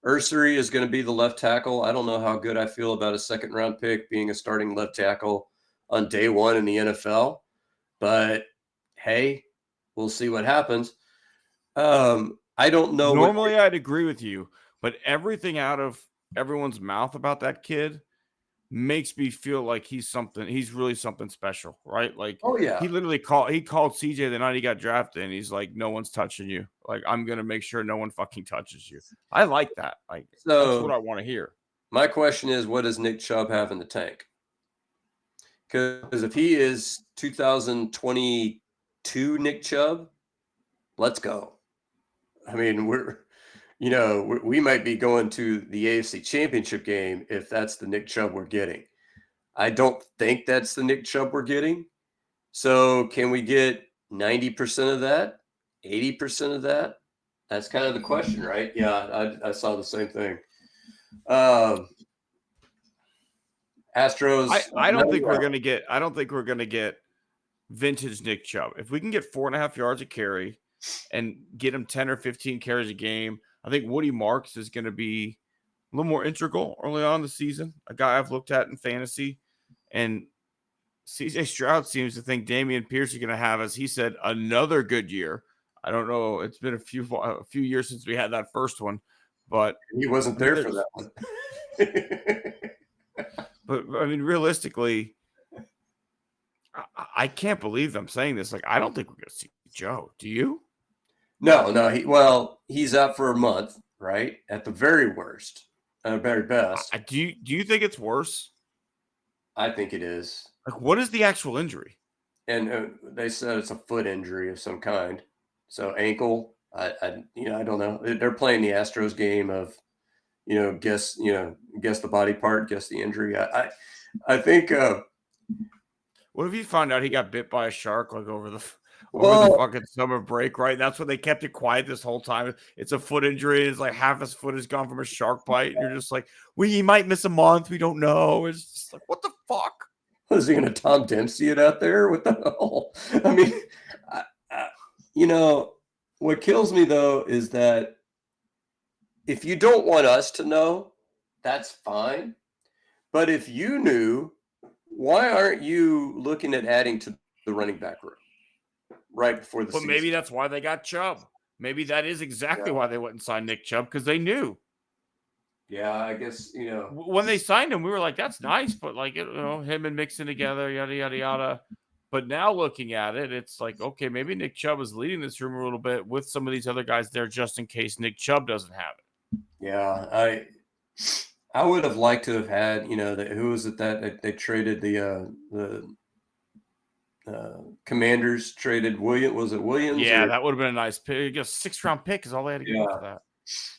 Ursary is going to be the left tackle. I don't know how good I feel about a 2nd-round pick being a starting left tackle on day 1 in the NFL, but hey, we'll see what happens. I don't know. Normally, I'd agree with you, but everything out of everyone's mouth about that kid makes me feel like he's really something special, right? Like, oh yeah, he literally called CJ the night he got drafted, and he's like, "No one's touching you. Like, I'm gonna make sure no one fucking touches you." I like that. Like, that's what I want to hear. My question is, what does Nick Chubb have in the tank? Because if he is 2022 Nick Chubb, let's go. I mean, we might be going to the AFC Championship game if that's the Nick Chubb we're getting. I don't think that's the Nick Chubb we're getting. So can we get 90% of that? 80% of that? That's kind of the question, right? Yeah, I saw the same thing. Astros. I don't think we're gonna get vintage Nick Chubb. If we can get 4.5 yards a carry and get him 10 or 15 carries a game, I think Woody Marks is going to be a little more integral early on in the season. A guy I've looked at in fantasy, and CJ Stroud seems to think Dameon Pierce is going to have, as he said, another good year. I don't know. It's been a few years since we had that first one, but he wasn't there for that one. But I mean, realistically, I can't believe I'm saying this. Like, I don't think we're going to see Joe. Do you? No. He's out for a month, right? At the very worst, very best. Do you think it's worse? I think it is. Like, what is the actual injury? And they said it's a foot injury of some kind. So ankle. I don't know. They're playing the Astros game of, guess the body part, guess the injury. I think. What if you found out he got bit by a shark like over over the Well, fucking summer break, right? That's when they kept it quiet this whole time. It's a foot injury. It's like half his foot is gone from a shark bite. And you're just like, he might miss a month. We don't know. It's just like, what the fuck? was he going to Tom Dempsey it out there? What the hell? I mean, I, what kills me though is that if you don't want us to know, that's fine. But if you knew, why aren't you looking at adding to the running back room right before the But season? maybe that's why they got Chubb. Maybe that is exactly why they went and signed Nick Chubb, because they knew. Yeah, I guess, When they signed him, we were like, that's nice, but like, him and Mixon together, yada, yada, yada. But now looking at it, it's like, okay, maybe Nick Chubb is leading this room a little bit with some of these other guys there just in case Nick Chubb doesn't have it. Yeah, I would have liked to have had, who was it that they traded the Commanders traded Williams? Was it Williams? Yeah, that would have been a nice pick. A 6th-round pick is all they had to give for that.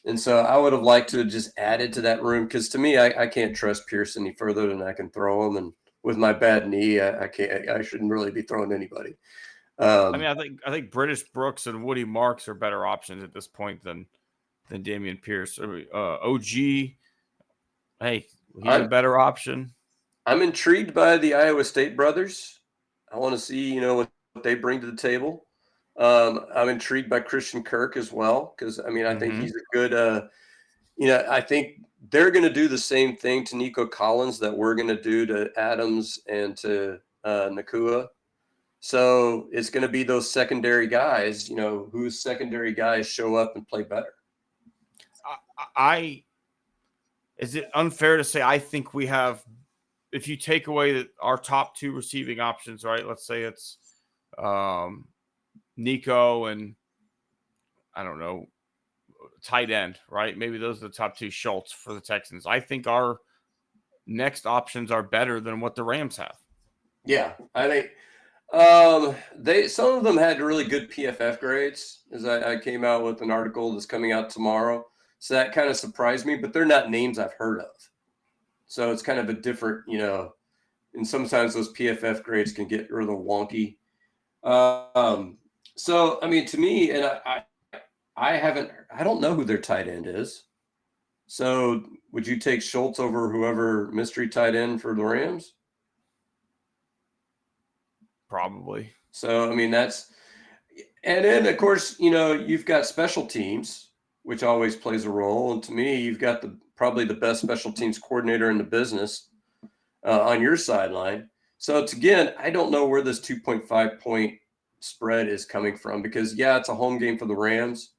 And so I would have liked to have just added to that room because to me, I can't trust Pierce any further than I can throw him. And with my bad knee, I can't. I shouldn't really be throwing anybody. I think British Brooks and Woody Marks are better options at this point than Dameon Pierce. OG, hey, he's a better option. I'm intrigued by the Iowa State brothers. I want to see, what they bring to the table. I'm intrigued by Christian Kirk as well because, I think he's a good I think they're going to do the same thing to Nico Collins that we're going to do to Adams and to Nakua. So it's going to be those secondary guys, whose secondary guys show up and play better. Is it unfair to say I think we have, if you take away our top 2 receiving options, right? Let's say it's Nico and I don't know, tight end, right? Maybe those are the top 2 Schultz for the Texans. I think our next options are better than what the Rams have. Yeah, I think some of them had really good PFF grades. As I came out with an article that's coming out tomorrow, so that kind of surprised me. But they're not names I've heard of, so it's kind of a different, and sometimes those PFF grades can get a little wonky. So, to me, and I don't know who their tight end is. So would you take Schultz over whoever mystery tight end for the Rams? Probably. So, and then of course, you've got special teams, which always plays a role. And to me, you've got probably the best special teams coordinator in the business on your sideline. So it's again, I don't know where this 2.5 point spread is coming from because it's a home game for the Rams.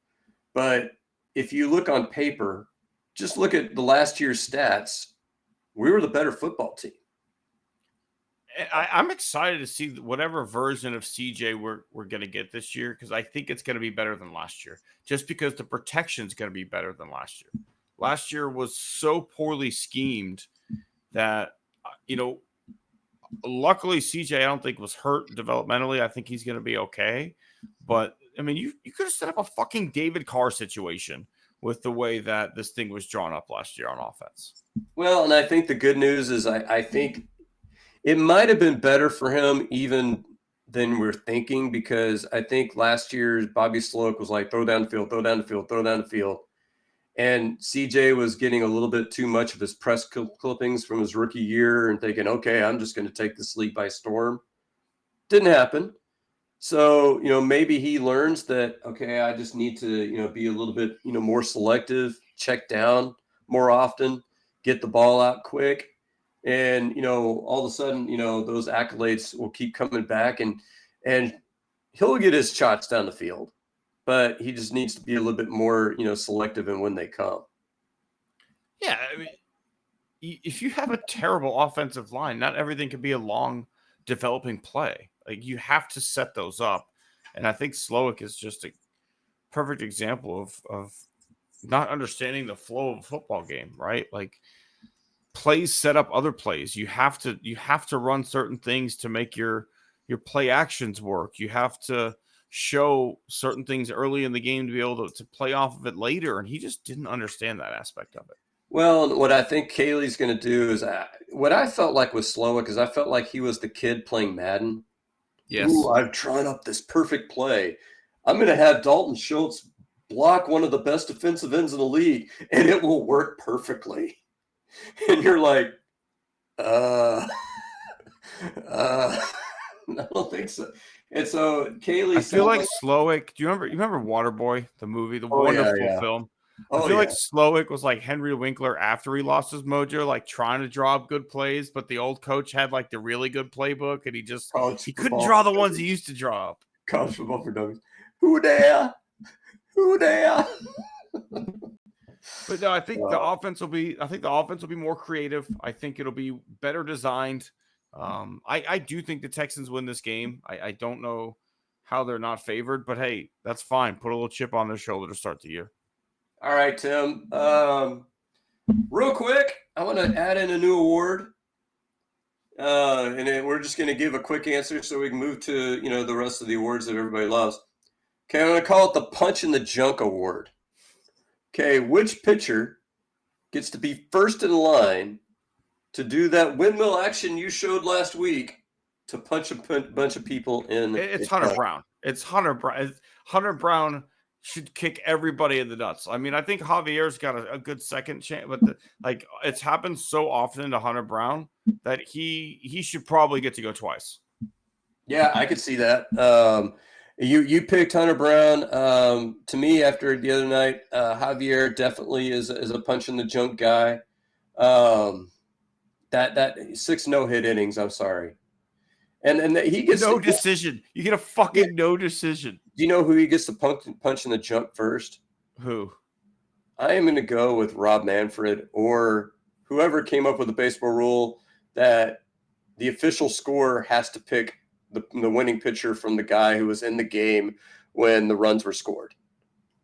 But if you look on paper, just look at the last year's stats, we were the better football team. I'm excited to see whatever version of CJ we're going to get this year because I think it's going to be better than last year just because the protection is going to be better than last year. Last year was so poorly schemed that, luckily CJ I don't think was hurt developmentally. I think he's going to be okay. But, you could have set up a fucking David Carr situation with the way that this thing was drawn up last year on offense. Well, and I think the good news is I think it might have been better for him even than we're thinking because I think last year Bobby Sloak was like, throw down the field, throw down the field, throw down the field. And CJ was getting a little bit too much of his press clippings from his rookie year and thinking, okay, I'm just going to take this league by storm. Didn't happen. So, maybe he learns that, okay, I just need to, be a little bit, more selective, check down more often, get the ball out quick. And, all of a sudden, those accolades will keep coming back and he'll get his shots down the field, but he just needs to be a little bit more, selective in when they come. Yeah. If you have a terrible offensive line, not everything can be a long developing play. Like you have to set those up. And I think Slowick is just a perfect example of not understanding the flow of a football game, right? Like plays set up other plays. You have to run certain things to make your play actions work. You have to show certain things early in the game to be able to play off of it later. And he just didn't understand that aspect of it. Well, what I think Kaylee's going to do is what I felt like with Slowick is I felt like he was the kid playing Madden. Yes. Ooh, I've drawn up this perfect play. I'm going to have Dalton Schultz block one of the best defensive ends in the league, and it will work perfectly. And you're like, I don't think so. And so Kaylee I feel sounds like like, Slowick. Do you remember Waterboy, the movie, the oh yeah, wonderful yeah, film? I oh feel yeah. like Slowick was like Henry Winkler after he lost his mojo, like trying to draw up good plays, but the old coach had like the really good playbook, and College he couldn't football draw for the ones he dummies. used to draw up. College football for dummies. Who there? Who there? But no, I think the Uh, offense will be. I think the offense will be more creative. I think it'll be better designed. I do think the Texans win this game. I don't know how they're not favored, but hey, that's fine. Put a little chip on their shoulder to start the year. all right, Tim. Real quick, I want to add in a new award. We're just going to give a quick answer so we can move to the rest of the awards that everybody loves. Okay, I'm going to call it the Punch in the Junk Award. Okay, which pitcher gets to be first in line to do that windmill action you showed last week to punch a bunch of people in? It's Hunter Brown. It's Hunter Brown. Hunter Brown should kick everybody in the nuts. I mean, I think Javier's got a good second chance, but it's happened so often to Hunter Brown that he should probably get to go twice. Yeah, I could see that. You picked Hunter Brown. To me, after the other night, Javier definitely is a punch in the junk guy. That 6 no-hit innings. I'm sorry, and he gets no decision. You get a fucking no decision. Do you know who he gets to punch in the junk first? Who? I am going to go with Rob Manfred or whoever came up with the baseball rule that the official scorer has to pick the winning pitcher from the guy who was in the game when the runs were scored.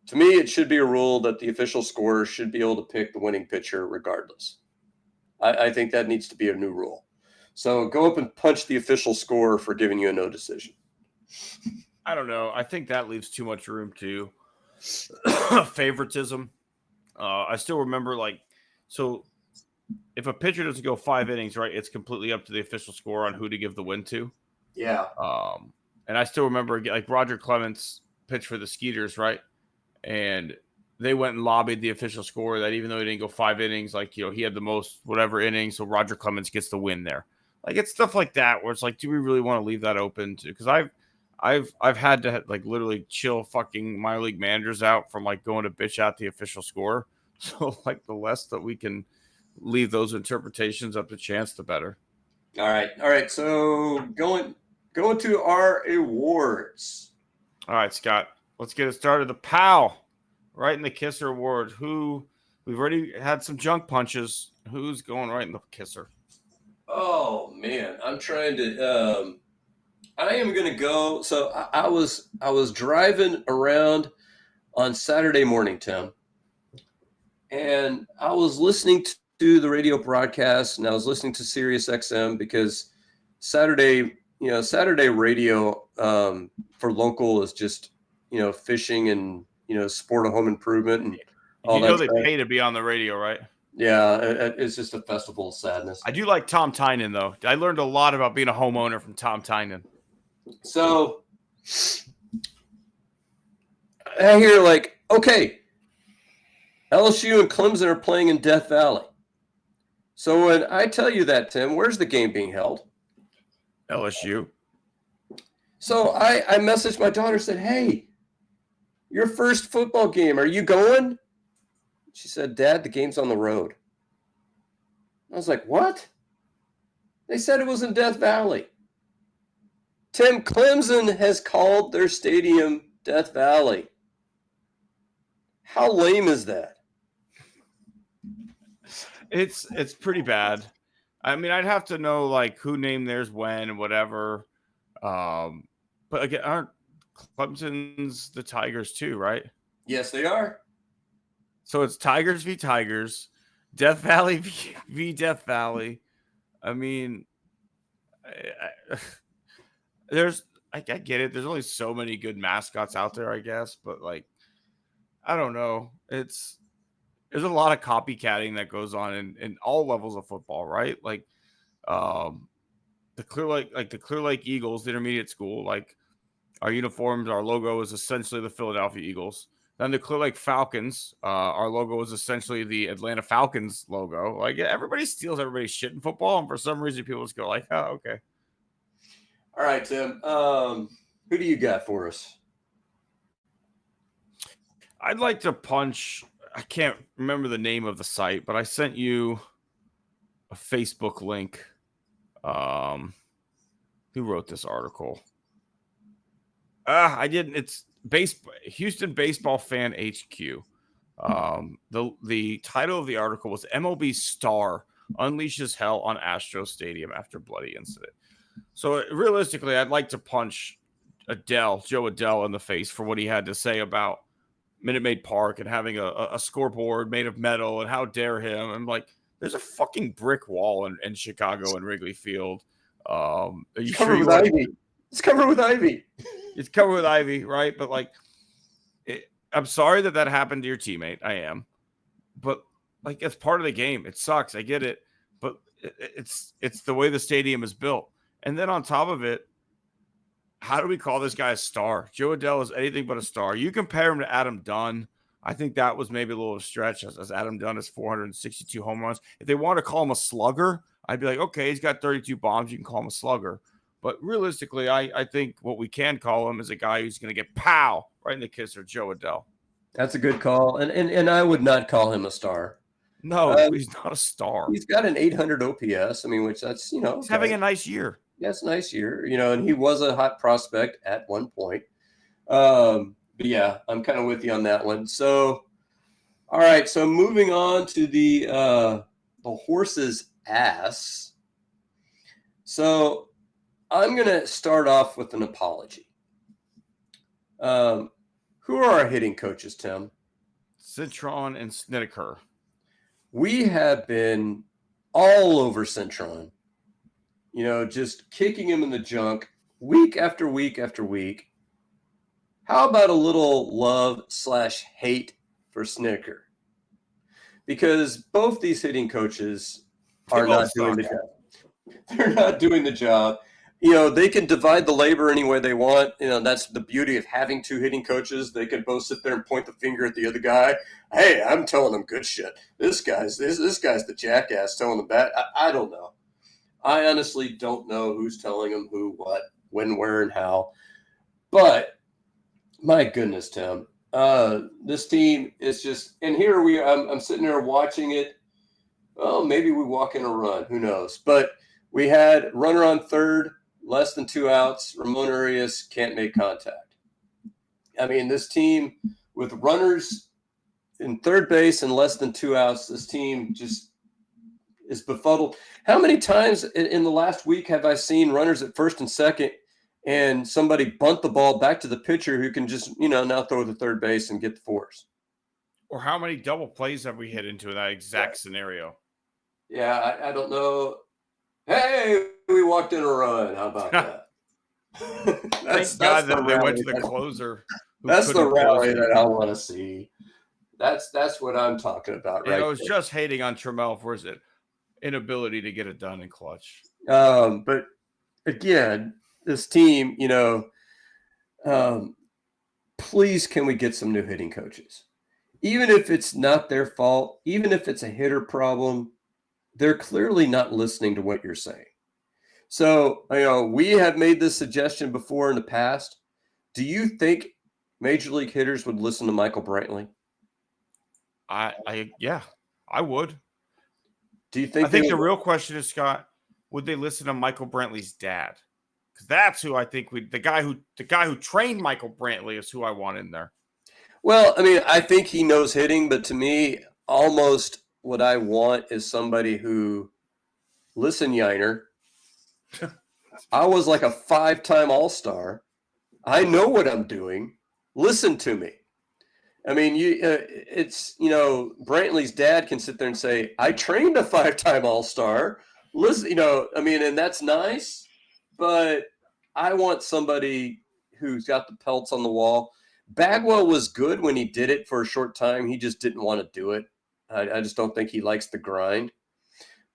To me, it should be a rule that the official scorer should be able to pick the winning pitcher regardless. I think that needs to be a new rule. So go up and punch the official scorer for giving you a no decision. I don't know. I think that leaves too much room to favoritism. I still remember, so if a pitcher doesn't go 5 innings, right, it's completely up to the official score on who to give the win to. Yeah. And I still remember, like, Roger Clemens pitched for the Skeeters, right? And they went and lobbied the official score that even though he didn't go 5 innings, he had the most whatever innings, so Roger Clemens gets the win there. Like, it's stuff like that where it's like, do we really want to leave that open? Because I've had to literally chill fucking minor league managers out from going to bitch out the official score. So the less that we can leave those interpretations up to chance, the better. All right. So going to our awards. All right, Scott, let's get it started. The POW, right in the Kisser Award. We've already had some junk punches. Who's going right in the Kisser? Oh man, I'm trying to. I am going to go. So I was driving around on Saturday morning, Tim, and I was listening to the radio broadcast, and I was listening to Sirius XM because Saturday radio for local is just fishing and sport of home improvement and all that. They pay to be on the radio, right? Yeah, it's just a festival of sadness. I do like Tom Tynan, though. I learned a lot about being a homeowner from Tom Tynan. So I hear okay, LSU and Clemson are playing in Death Valley. So when I tell you that, Tim, where's the game being held? LSU. So I messaged my daughter, said, hey, your first football game, are you going? She said, Dad, the game's on the road. I was like, what? They said it was in Death Valley. Tim, Clemson has called their stadium Death Valley. How lame is that? It's pretty bad. I mean, I'd have to know who named theirs when and whatever. But again, aren't Clemson's the Tigers too, right? Yes, they are. So it's Tigers v. Tigers, Death Valley v. Death Valley. I mean, I get it. There's only so many good mascots out there, I guess, but I don't know. There's a lot of copycatting that goes on in all levels of football, right? The the Clear Lake Eagles, the intermediate school, like our uniforms, our logo is essentially the Philadelphia Eagles. Then the Clear Lake Falcons, our logo is essentially the Atlanta Falcons logo. Like everybody steals everybody's shit in football, and for some reason people just go like, "Oh, okay." All right, Tim. Who do you got for us? I'd like to punch. I can't remember the name of the site, but I sent you a Facebook link. Who wrote this article? I didn't. It's Houston Baseball Fan HQ. The title of the article was MLB Star Unleashes Hell on Astros Stadium After Bloody Incident. So realistically, I'd like to punch Joe Adele in the face for what he had to say about Minute Maid Park and having a scoreboard made of metal, and how dare him. I'm like, there's a fucking brick wall in Chicago and Wrigley Field. It's covered with ivy. It's covered with ivy. It's covered with ivy, right? But like, I'm sorry that happened to your teammate. I am, but like, it's part of the game. It sucks. I get it, but it's the way the stadium is built. And then on top of it, how do we call this guy a star? Joe Adele is anything but a star. You compare him to Adam Dunn. I think that was maybe a little stretch, as Adam Dunn has 462 home runs. If they want to call him a slugger, I'd be like, okay, he's got 32 bombs. You can call him a slugger. But realistically, I think what we can call him is a guy who's going to get pow right in the kisser, Joe Adele. That's a good call. And I would not call him a star. No, he's not a star. He's got an 800 OPS. I mean, which that's, he's having a nice year. Yeah, it's a nice year, and he was a hot prospect at one point. But yeah, I'm kind of with you on that one. So, all right. So moving on to the horse's ass. So I'm going to start off with an apology. Who are our hitting coaches, Tim? Cintron and Snedeker. We have been all over Cintron. Just kicking him in the junk week after week after week. How about a little love/hate for Snedeker? Because both these hitting coaches are not doing the job. They're not doing the job. They can divide the labor any way they want. That's the beauty of having two hitting coaches. They can both sit there and point the finger at the other guy. Hey, I'm telling them good shit. This guy's the jackass telling them bad. I don't know. I honestly don't know who's telling them who, what, when, where, and how. But my goodness, Tim, this team is just. And here we are. I'm sitting there watching it. Well, maybe we walk in a run. Who knows? But we had runner on third, less than 2 outs. Ramon Urias can't make contact. I mean, this team with runners in third base and less than 2 outs, this team just is befuddled. How many times in the last week have I seen runners at first and second and somebody bunt the ball back to the pitcher who can just, now throw to third base and get the force? Or how many double plays have we hit into that exact scenario? Yeah, I don't know. Hey, we walked in a run. How about that? Thank God that they went to the closer. That's the rally that I want to see. That's what I'm talking about, right? I was just hating on Trammell for his inability to get it done in clutch. But again, this team, please can we get some new hitting coaches? Even if it's not their fault, even if it's a hitter problem, they're clearly not listening to what you're saying. So, we have made this suggestion before in the past. Do you think major league hitters would listen to Michael Brantley? Yeah, I would. Do you think? I think the real question is, Scott, would they listen to Michael Brantley's dad? Because that's who I think the guy who trained Michael Brantley is who I want in there. Well, I mean, I think he knows hitting, but to me, almost what I want is somebody who, listen, Yiner, I was like a 5-time All-Star. I know what I'm doing. Listen to me. I mean, Brantley's dad can sit there and say, I trained a 5-time All-Star. Listen, and that's nice, but I want somebody who's got the pelts on the wall. Bagwell was good when he did it for a short time. He just didn't want to do it. I just don't think he likes the grind.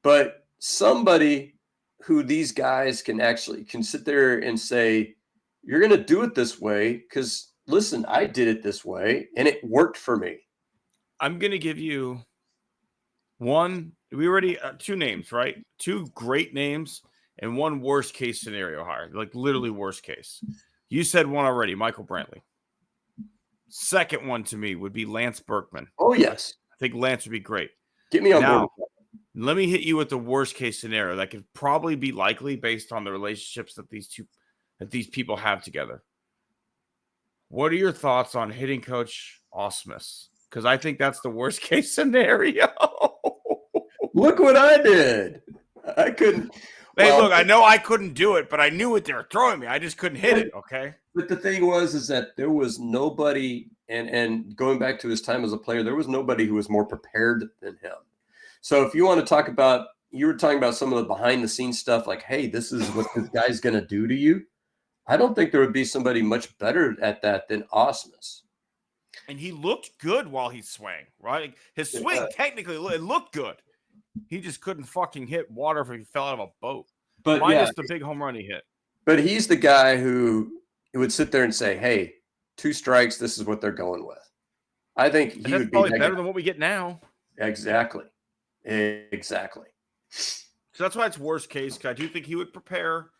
But somebody who these guys can sit there and say, you're going to do it this way because, listen, I did it this way and it worked for me. I'm going to give you one. We already 2 names, right? 2 great names and 1 worst case scenario hire, like literally worst case. You said one already, Michael Brantley. Second one to me would be Lance Berkman. Oh, yes. I think Lance would be great. Get me on now, board. Let me hit you with the worst case scenario that could probably be likely based on the relationships that these people have together. What are your thoughts on hitting coach Ausmus? Because I think that's the worst case scenario. Look what I did. I couldn't. Hey, look, I know I couldn't do it, but I knew what they were throwing me. I just couldn't hit it, okay? But the thing is that there was nobody, and going back to his time as a player, there was nobody who was more prepared than him. So if you want to talk about, you were talking about some of the behind-the-scenes stuff, like, hey, this is what this guy's going to do to you. I don't think there would be somebody much better at that than Ausmus. And he looked good while he swung, right? His swing, technically, it looked good. He just couldn't fucking hit water if he fell out of a boat. But minus the big home run he hit. But he's the guy who would sit there and say, hey, 2 strikes, this is what they're going with. I think he would be probably better than what we get now. Exactly. So that's why it's worst case. I do think he would prepare,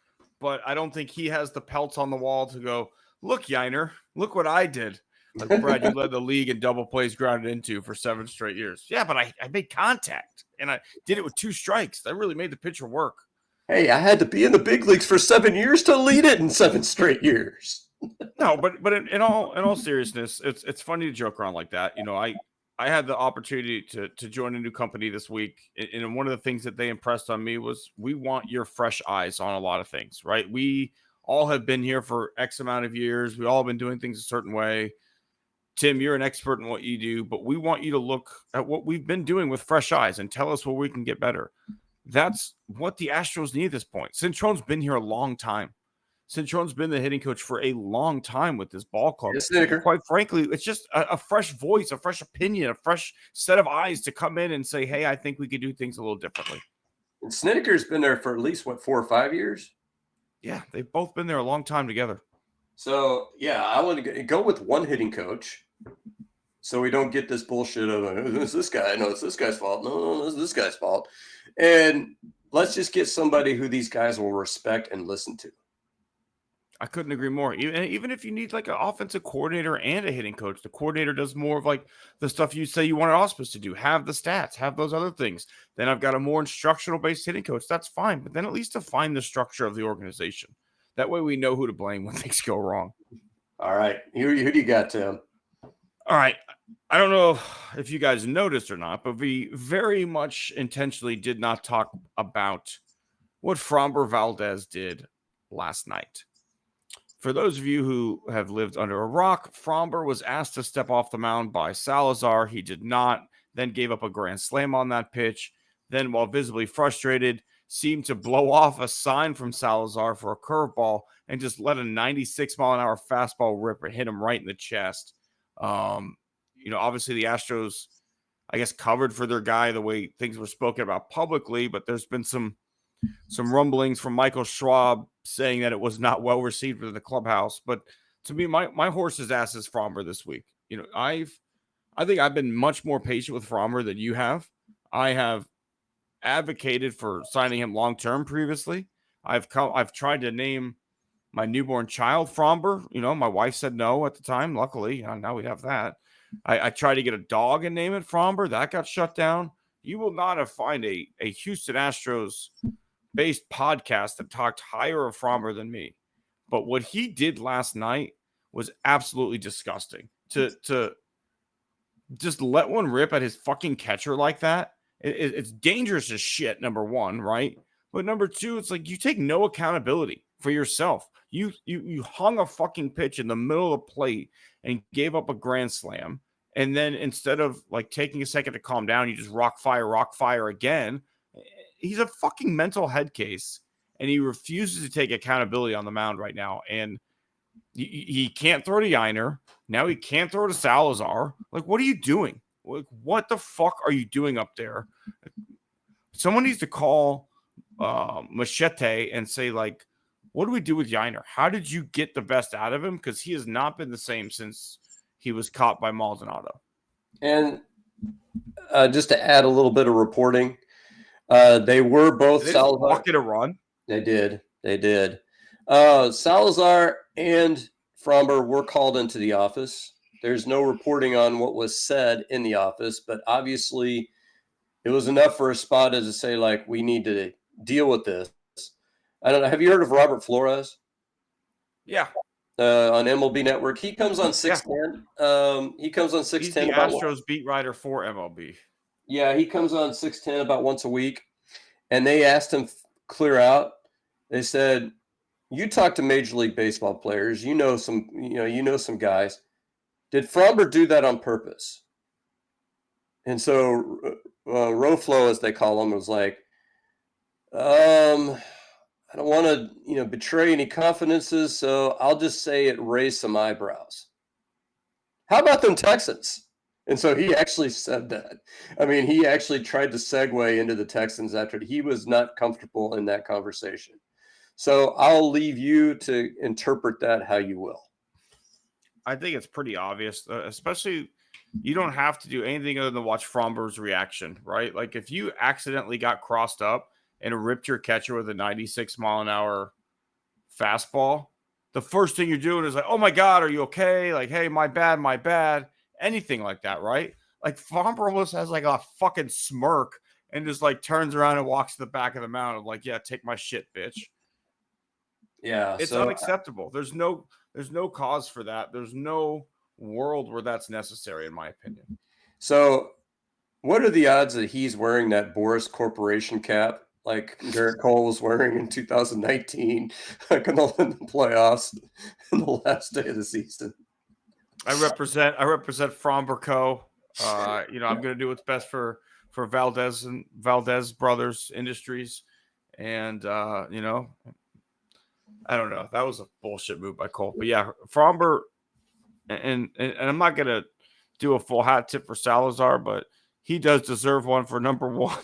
but I don't think he has the pelts on the wall to go, look, Yiner, look what I did. Like, Brad, you led the league in double plays grounded into for 7 straight years. Yeah, but I made contact, and I did it with 2 strikes. That really made the pitcher work. Hey, I had to be in the big leagues for 7 years to lead it in 7 straight years. No, but in all seriousness, it's funny to joke around like that. You know, I had the opportunity to join a new company this week, and one of the things that they impressed on me was we want your fresh eyes on a lot of things, right? We all have been here for X amount of years. We all have been doing things a certain way. Tim, you're an expert in what you do, but we want you to look at what we've been doing with fresh eyes and tell us where we can get better. That's what the Astros need at this point. Cintrone's been here a long time. Cintrone's been the hitting coach for a long time with this ball club. Yes, quite frankly, it's just a fresh voice, a fresh opinion, a fresh set of eyes to come in and say, hey, I think we could do things a little differently. And Snedeker's been there for at least, 4 or 5 years? Yeah, they've both been there a long time together. So, yeah, I want to go with one hitting coach so we don't get this bullshit of, it's this guy. No, it's this guy's fault. No, it's this guy's fault. And let's just get somebody who these guys will respect and listen to. I couldn't agree more. Even if you need like an offensive coordinator and a hitting coach, the coordinator does more of like the stuff you say you want an Ausmus to do. Have the stats, have those other things. Then I've got a more instructional-based hitting coach. That's fine. But then at least define the structure of the organization. That way we know who to blame when things go wrong. All right. Who do you got, Tim? All right. I don't know if you guys noticed or not, but we very much intentionally did not talk about what Framber Valdez did last night. For those of you who have lived under a rock, Framber was asked to step off the mound by Salazar. He did not, then gave up a grand slam on that pitch. Then, while visibly frustrated, seemed to blow off a sign from Salazar for a curveball and just let a 96-mile-an-hour fastball rip and hit him right in the chest. Obviously the Astros, I guess, covered for their guy the way things were spoken about publicly, but there's been some rumblings from Michael Schwab saying that it was not well received in the clubhouse. But to me, my horse's ass is Framber this week. You know, I think I've been much more patient with Framber than you have. I have advocated for signing him long-term previously. I've tried to name my newborn child Framber. You know, my wife said no at the time. Luckily, now we have that. I tried to get a dog and name it Framber. That got shut down. You will not find a Houston Astros based podcast that talked higher of Framber than me. But what he did last night was absolutely disgusting. To just let one rip at his fucking catcher like that, it's dangerous as shit, number one, right? But number two, it's like you take no accountability for yourself. You hung a fucking pitch in the middle of the plate and gave up a grand slam. And then instead of like taking a second to calm down, you just rock fire again. He's a fucking mental head case, and he refuses to take accountability on the mound right now. And he can't throw to Yiner. Now he can't throw to Salazar. Like, what are you doing? Like, what the fuck are you doing up there? Someone needs to call machete and say, like, what do we do with Yiner? How did you get the best out of him? Because he has not been the same since he was caught by Maldonado. And just to add a little bit of reporting, they were both Did they just Salazar. walk it a run? They did. Salazar and Framber were called into the office. There's no reporting on what was said in the office, but obviously it was enough for Espada to say, like, we need to deal with this. I don't know. Have you heard of Robert Flores? Yeah. On MLB Network. He comes on 610. He comes on 610. He's the Astros beat writer for MLB. Yeah, he comes on 610 about once a week. And they asked him clear out. They said, you talk to Major League Baseball players, you know some guys. Did Framber do that on purpose? And so Roflo, as they call him, was like, I don't want to, betray any confidences, so I'll just say it raised some eyebrows. How about them Texans? And so he actually said that. I mean, he actually tried to segue into the Texans after he was not comfortable in that conversation. So I'll leave you to interpret that how you will. I think it's pretty obvious, especially you don't have to do anything other than watch Framber's reaction, right? Like if you accidentally got crossed up and ripped your catcher with a 96-mile-an-hour fastball, the first thing you're doing is like, oh my God, are you okay? Like, hey, my bad. Anything like that, right? Like Framber almost has like a fucking smirk and just like turns around and walks to the back of the mound of like, yeah, take my shit, bitch. Yeah. It's unacceptable. There's no cause for that. There's no world where that's necessary, in my opinion. So what are the odds that he's wearing that Boris Corporation cap like Garrett Cole was wearing in 2019, like in the playoffs in the last day of the season? I represent Framber Co. I'm going to do what's best for Valdez and Valdez Brothers Industries. And, I don't know. That was a bullshit move by Cole. But yeah, Framber, and I'm not going to do a full hat tip for Salazar, but he does deserve one for number one,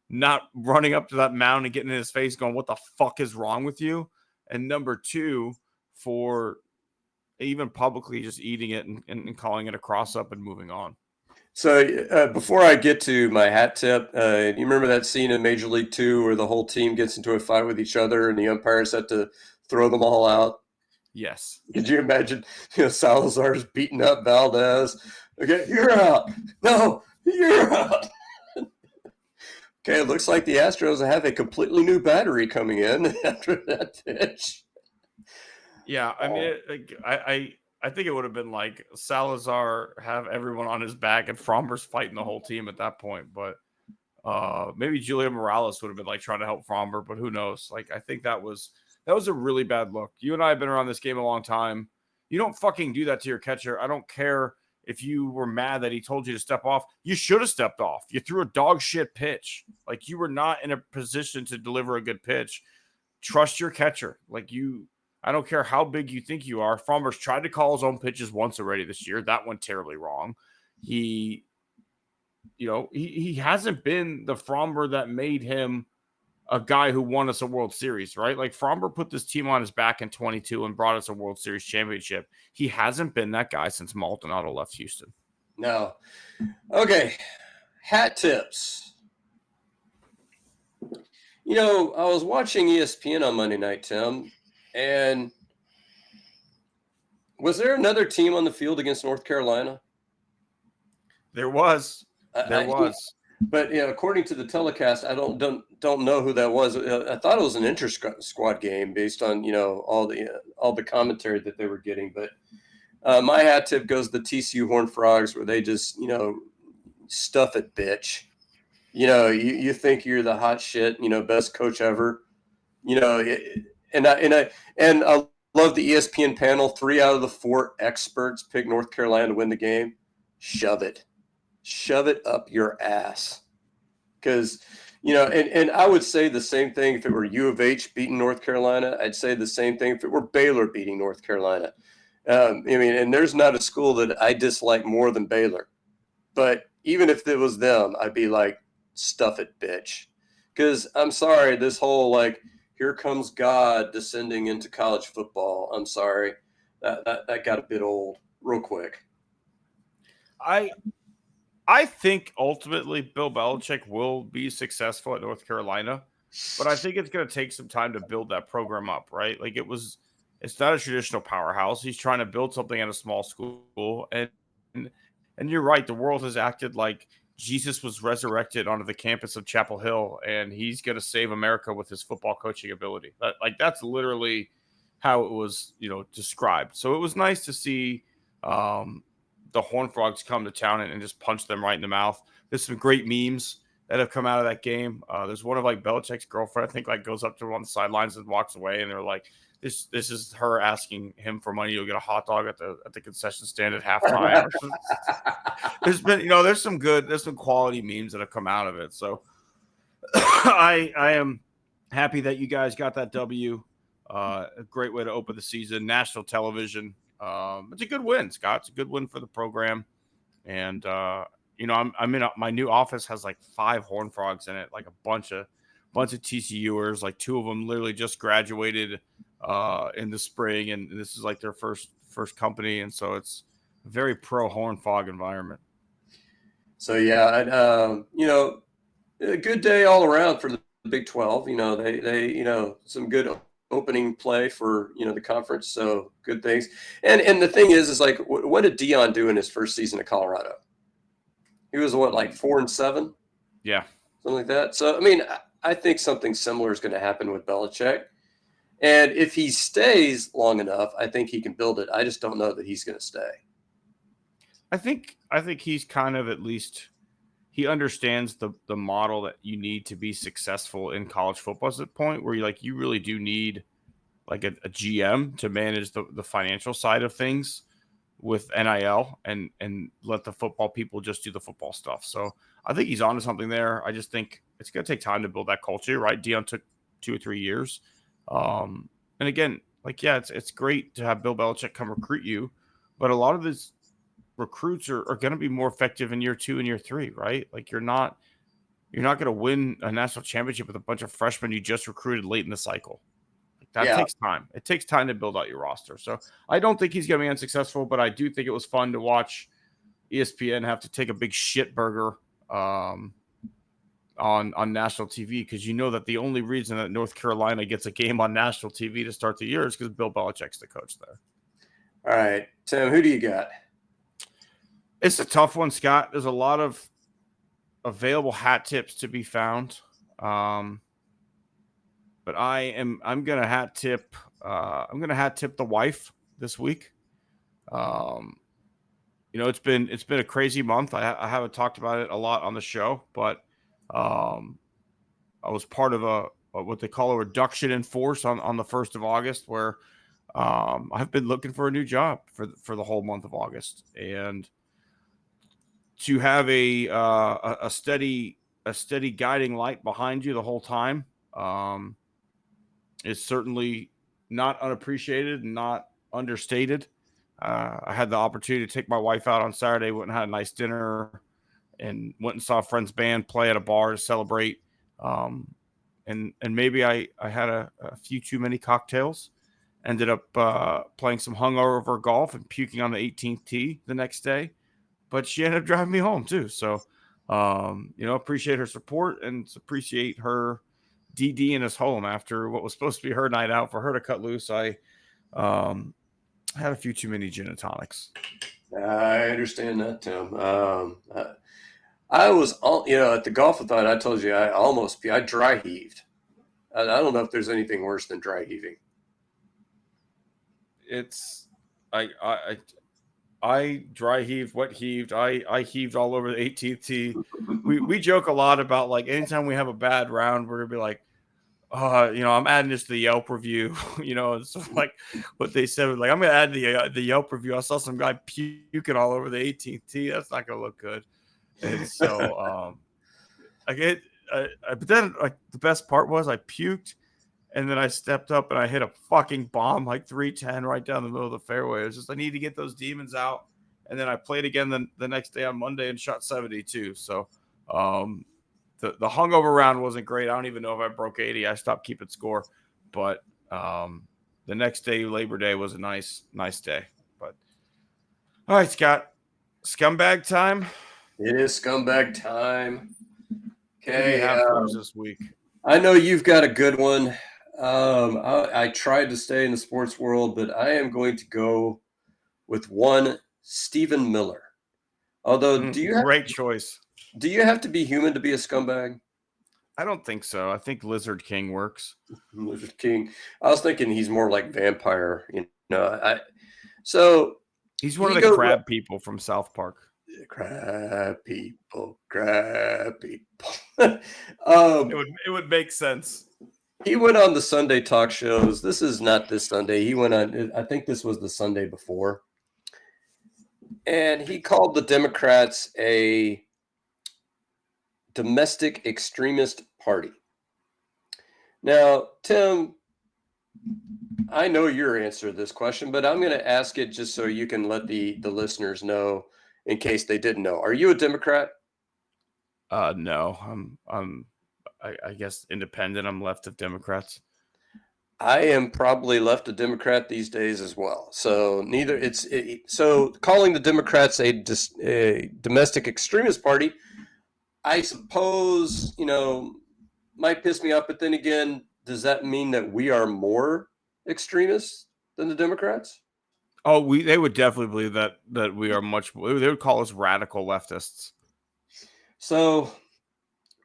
not running up to that mound and getting in his face going, what the fuck is wrong with you? And number two, for even publicly just eating it and calling it a cross-up and moving on. So before I get to my hat tip, you remember that scene in Major League 2 where the whole team gets into a fight with each other and the umpires had to throw them all out? Yes. Could you imagine Salazar's beating up Valdez? Okay, you're out. No, you're out. Okay, it looks like the Astros have a completely new battery coming in after that pitch. Yeah, I mean, I think it would have been like Salazar have everyone on his back and Framber's fighting the whole team at that point. But maybe Julio Morales would have been like trying to help Framber, but who knows? Like, I think that was a really bad look. You and I have been around this game a long time. You don't fucking do that to your catcher. I don't care if you were mad that he told you to step off. You should have stepped off. You threw a dog shit pitch. Like, you were not in a position to deliver a good pitch. Trust your catcher. Like, I don't care how big you think you are. Framber's tried to call his own pitches once already this year. That went terribly wrong. He hasn't been the Framber that made him a guy who won us a World Series, right? Like Framber put this team on his back in 22 and brought us a World Series championship. He hasn't been that guy since Maldonado left Houston. No. Okay. Hat tips. I was watching ESPN on Monday night, Tim, and was there another team on the field against North Carolina? There was. But according to the telecast, I don't know who that was. I thought it was an inter-squad game based on all the commentary that they were getting. But my hat tip goes to the TCU Horned Frogs, where they just stuff it, bitch. You think you're the hot shit, best coach ever. And I love the ESPN panel. 3 out of the 4 experts pick North Carolina to win the game. Shove it up your ass. Because, and I would say the same thing if it were U of H beating North Carolina. I'd say the same thing if it were Baylor beating North Carolina. And there's not a school that I dislike more than Baylor. But even if it was them, I'd be like, stuff it, bitch. Because I'm sorry, this whole like here comes God descending into college football. I'm sorry, that got a bit old real quick. I think ultimately Bill Belichick will be successful at North Carolina, but I think it's going to take some time to build that program up, right? Like it's not a traditional powerhouse. He's trying to build something at a small school, and you're right. The world has acted like Jesus was resurrected onto the campus of Chapel Hill, and he's going to save America with his football coaching ability. That's literally how it was, described. So it was nice to see. The Horned Frogs come to town and just punch them right in the mouth. There's some great memes that have come out of that game. There's one of like Belichick's girlfriend, I think, like goes up to him on the sidelines and walks away, and they're like, "This is her asking him for money to get a hot dog at the concession stand at halftime." There's some quality memes that have come out of it. So I am happy that you guys got that W. A great way to open the season. National television. It's a good win, Scott. It's a good win for the program. And, I'm in my new office has like 5 Horned Frogs in it, like a bunch of TCUers, like 2 of them literally just graduated in the spring. And this is like their first company. And so it's a very pro Horned Frog environment. So, yeah, a good day all around for the Big 12. They some good opening play for the conference, so good things. And the thing is like, what did Dion do in his first season at Colorado? He was like 4-7, yeah, something like that. So I mean, I think something similar is going to happen with Belichick, and if he stays long enough, I think he can build it. I just don't know that he's going to stay. I think he's kind of, at least he understands the model that you need to be successful in college football. At the point where you really do need like a GM to manage the financial side of things with NIL and let the football people just do the football stuff. So I think he's onto something there. I just think it's going to take time to build that culture, right? Dion took 2 or 3 years. And again, it's great to have Bill Belichick come recruit you, but a lot of his recruits are going to be more effective in year 2 and year 3, right? Like you're not going to win a national championship with a bunch of freshmen you just recruited late in the cycle. That takes time. It takes time to build out your roster. So I don't think he's going to be unsuccessful, but I do think it was fun to watch ESPN have to take a big shit burger on national TV, because that the only reason that North Carolina gets a game on national TV to start the year is because Bill Belichick's the coach there. All right, Tim, who do you got? It's a tough one, Scott. There's a lot of available hat tips to be found. But I'm gonna hat tip. I'm gonna hat tip the wife this week. It's been a crazy month. I haven't talked about it a lot on the show, but I was part of a what they call a reduction in force on the 1st of August, where I've been looking for a new job for the whole month of August, and to have a steady guiding light behind you the whole time is certainly not unappreciated and not understated. I had the opportunity to take my wife out on Saturday, went and had a nice dinner, and went and saw a friend's band play at a bar to celebrate. And maybe I had a few too many cocktails, ended up playing some hungover golf and puking on the 18th tee the next day. But she ended up driving me home too. So, appreciate her support and appreciate her DD in his home after what was supposed to be her night out. For her to cut loose, I had a few too many gin and tonics. I understand that, Tim. I was, at the golf-a-thon, I told you I dry heaved. I don't know if there's anything worse than dry heaving. It's I dry heaved, wet heaved. I heaved all over the 18th tee. We joke a lot about like anytime we have a bad round, we're gonna be like, I'm adding this to the Yelp review. It's like what they said was like, I'm gonna add the Yelp review. I saw some guy puking all over the 18th tee. That's not gonna look good. And so but then like the best part was I puked, and then I stepped up and I hit a fucking bomb like 310 right down the middle of the fairway. It was just I need to get those demons out. And then I played again the next day on Monday and shot 72. So the hungover round wasn't great. I don't even know if I broke 80. I stopped keeping score, but the next day, Labor Day, was a nice day. But all right, Scott, scumbag time. It is scumbag time. What do you Okay, have for us this week? I know you've got a good one. I tried to stay in the sports world, but I am going to go with one Stephen Miller. Although, Great choice. do you have to be human to be a scumbag? I don't think so. I think Lizard King works. Lizard King. I was thinking he's more like vampire. So he's one of the crab people from South Park. Crab people. It would make sense. He went on the Sunday talk shows. This is not this Sunday. He went on, I think this was the Sunday before. And he called the Democrats a domestic extremist party. Now, Tim, I know your answer to this question, but I'm going to ask it just so you can let the listeners know in case they didn't know. Are you a Democrat? No, I guess independent. I'm left of Democrats. I am probably left of Democrat these days as well. So so calling the Democrats a domestic extremist party, I suppose, might piss me off. But then again, does that mean that we are more extremists than the Democrats? Oh, they would definitely believe that we are much more. They would call us radical leftists. So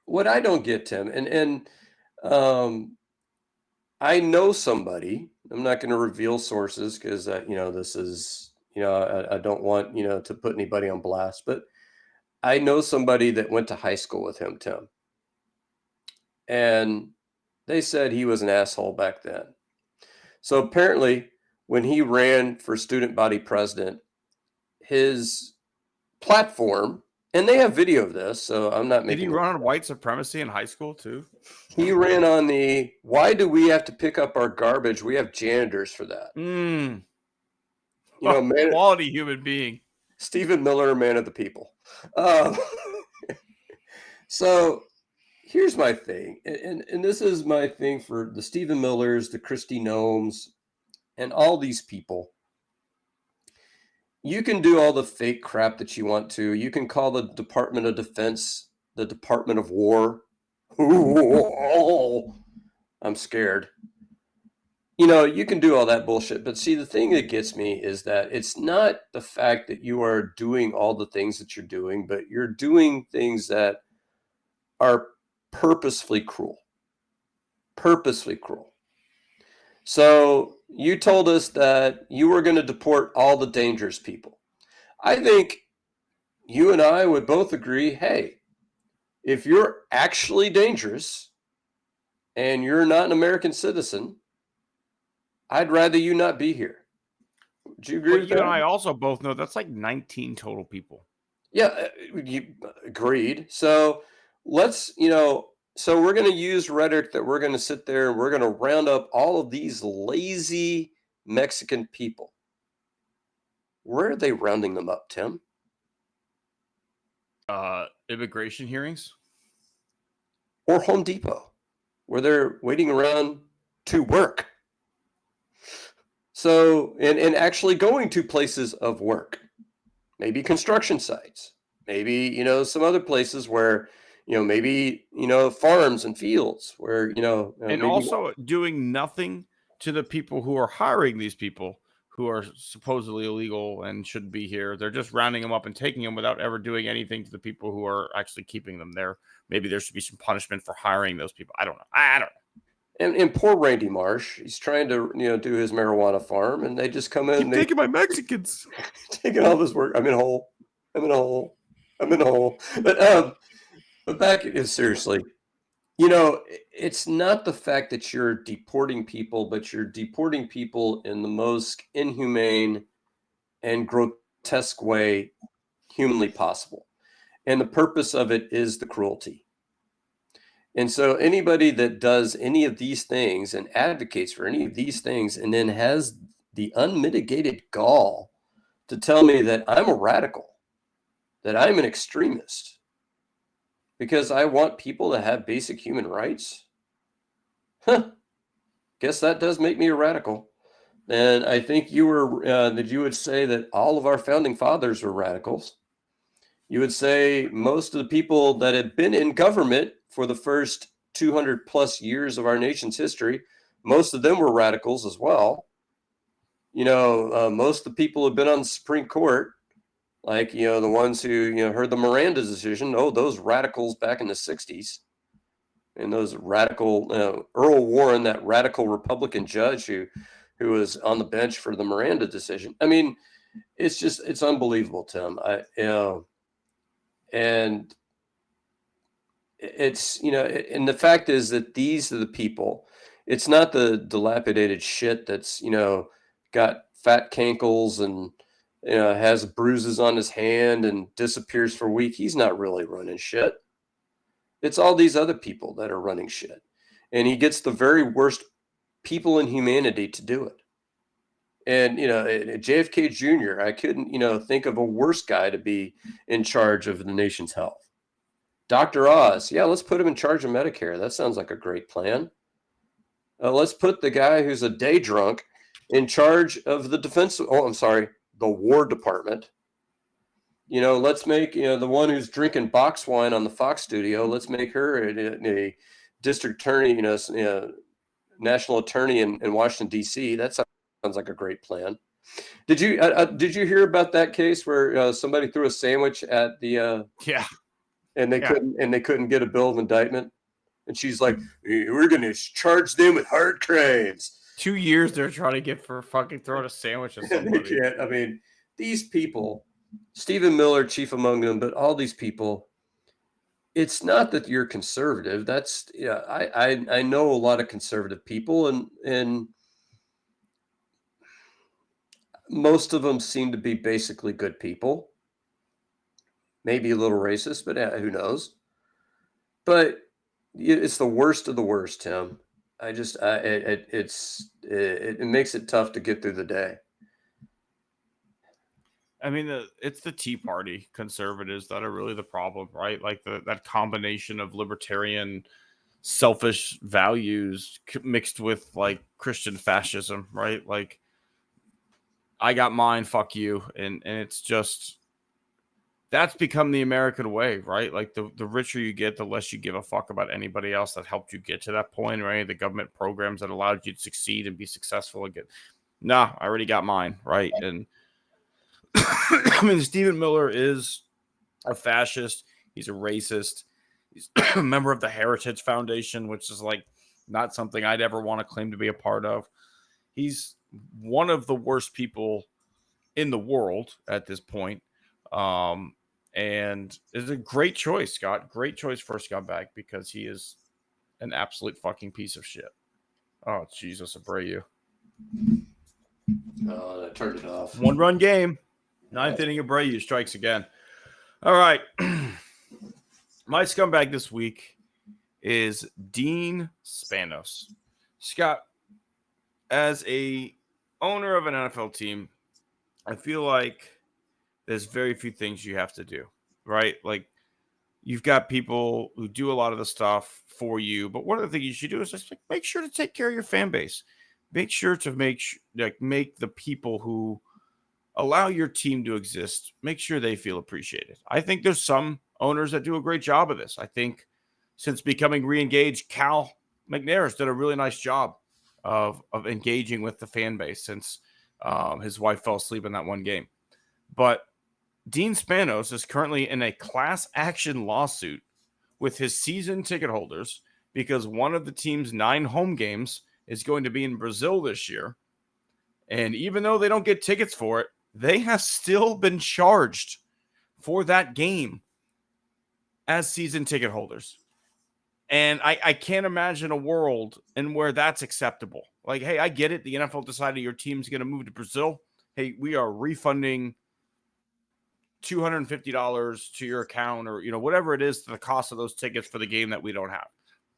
what I don't get, Tim, and I know somebody. I'm not going to reveal sources because this is I don't want to put anybody on blast, but I know somebody that went to high school with him, Tim, and they said he was an asshole back then. So apparently, when he ran for student body president, his platform, and they have video of this, so I'm not making. Did he run on white supremacy in high school too? He ran on why do we have to pick up our garbage? We have janitors for that. Quality human being. Stephen Miller, man of the people. So here's my thing, and this is my thing for the Stephen Millers, the Kristi Noems, and all these people. You can do all the fake crap that you want to. You can call the Department of Defense the Department of War. Ooh, I'm scared. You can do all that bullshit. But see, the thing that gets me is that it's not the fact that you are doing all the things that you're doing, but you're doing things that are purposefully cruel. Purposely cruel. So you told us that you were going to deport all the dangerous people. I think you and I would both agree, hey, if you're actually dangerous and you're not an American citizen, I'd rather you not be here. Do you agree with that? You and I also both know that's like 19 total people. Yeah, you agreed. So let's, so we're going to use rhetoric that we're going to sit there and we're going to round up all of these lazy Mexican people. Where are they rounding them up, Tim? Immigration hearings? Or Home Depot, where they're waiting around to work. So, and actually going to places of work, maybe construction sites, maybe, some other places where, maybe, farms and fields where, and also doing nothing to the people who are hiring these people who are supposedly illegal and shouldn't be here. They're just rounding them up and taking them without ever doing anything to the people who are actually keeping them there. Maybe there should be some punishment for hiring those people. I don't know. I don't know. And poor Randy Marsh, he's trying to, do his marijuana farm, and they just come in. Keep taking my Mexicans. Taking all this work. I'm in a hole. But back, seriously, it's not the fact that you're deporting people, but you're deporting people in the most inhumane and grotesque way humanly possible. And the purpose of it is the cruelty. And so anybody that does any of these things and advocates for any of these things and then has the unmitigated gall to tell me that I'm a radical, that I'm an extremist, because I want people to have basic human rights? Huh. Guess that does make me a radical. And I think you would say that all of our founding fathers were radicals. You would say most of the people that have been in government for the first 200 plus years of our nation's history, most of them were radicals as well. Most of the people who've been on the Supreme Court, like, the ones who, heard the Miranda decision, those radicals back in the 60s. And those radical, Earl Warren, that radical Republican judge who was on the bench for the Miranda decision. I mean, it's unbelievable, Tim. And it's, and the fact is that these are the people. It's not the dilapidated shit that's, got fat cankles and, has bruises on his hand and disappears for a week. He's not really running shit. It's all these other people that are running shit. And he gets the very worst people in humanity to do it. And, JFK Jr., I couldn't, think of a worse guy to be in charge of the nation's health. Dr. Oz, yeah, let's put him in charge of Medicare. That sounds like a great plan. Let's put the guy who's a day drunk in charge of the War Department. Let's make, the one who's drinking box wine on the Fox studio, let's make her a district attorney, national attorney in Washington, D.C. That sounds like a great plan. Did you hear about that case where somebody threw a sandwich at the and they couldn't get a bill of indictment, and she's like, we're going to charge them with hard crimes. 2 years they're trying to get for fucking throwing a sandwich at somebody. They can't. I mean, these people, Stephen Miller, chief among them, but all these people, it's not that you're conservative. That's, I know a lot of conservative people, and most of them seem to be basically good people. Maybe a little racist, but who knows? But it's the worst of the worst, Tim. It makes it tough to get through the day. I mean, it's the Tea Party conservatives that are really the problem, right? Like that combination of libertarian, selfish values mixed with like Christian fascism, right? Like, I got mine, fuck you, and it's just, that's become the American way, right? Like the richer you get, the less you give a fuck about anybody else that helped you get to that point, right? The government programs that allowed you to succeed and be successful again. Nah, I already got mine, right? And I mean, Stephen Miller is a fascist. He's a racist. He's a member of the Heritage Foundation, which is like not something I'd ever want to claim to be a part of. He's one of the worst people in the world at this point. And it's a great choice, Scott. Great choice for Scott back, because he is an absolute fucking piece of shit. Oh, Jesus, Abreu. I turned it off. 1-run game. Ninth inning, Abreu strikes again. All right. My scumbag this week is Dean Spanos. Scott, as a owner of an NFL team, I feel like there's very few things you have to do, right? Like, you've got people who do a lot of the stuff for you, but one of the things you should do is just like, make sure to take care of your fan base. Make sure to make the people who allow your team to exist, make sure they feel appreciated. I think there's some owners that do a great job of this. I think since becoming re-engaged, Cal McNair has done a really nice job of engaging with the fan base since his wife fell asleep in that one game. But Dean Spanos is currently in a class action lawsuit with his season ticket holders because one of the team's 9 home games is going to be in Brazil this year. And even though they don't get tickets for it, they have still been charged for that game as season ticket holders. And I can't imagine a world in where that's acceptable. Like, hey, I get it. The NFL decided your team's going to move to Brazil. Hey, we are refunding $250 to your account, or, whatever it is, the cost of those tickets for the game that we don't have.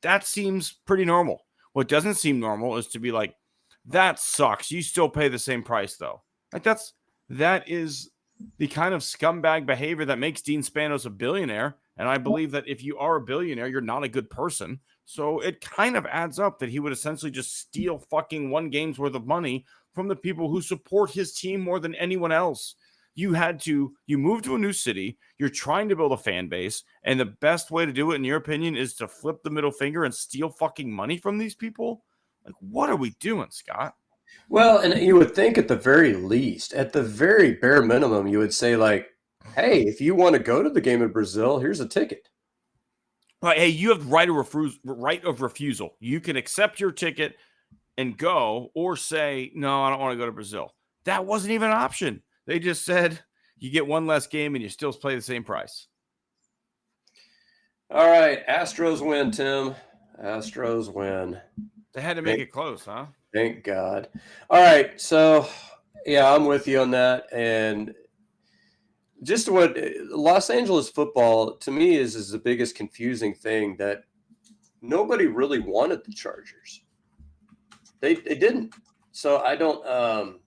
That seems pretty normal. What doesn't seem normal is to be like, that sucks. You still pay the same price though. Like that is the kind of scumbag behavior that makes Dean Spanos a billionaire. And I believe that if you are a billionaire, you're not a good person. So it kind of adds up that he would essentially just steal fucking one game's worth of money from the people who support his team more than anyone else. You move to a new city, you're trying to build a fan base, and the best way to do it, in your opinion, is to flip the middle finger and steal fucking money from these people? Like, what are we doing, Scott? Well, and you would think at the very least, at the very bare minimum, you would say like, hey, if you want to go to the game in Brazil, here's a ticket. Like, hey, you have right of refusal. You can accept your ticket and go, or say, no, I don't want to go to Brazil. That wasn't even an option. They just said you get one less game and you still play the same price. All right, Astros win, Tim. Astros win. They had to make it close, huh? Thank God. All right, so yeah, I'm with you on that. And just what Los Angeles football to me is the biggest confusing thing, that nobody really wanted the Chargers. They didn't. So I don't.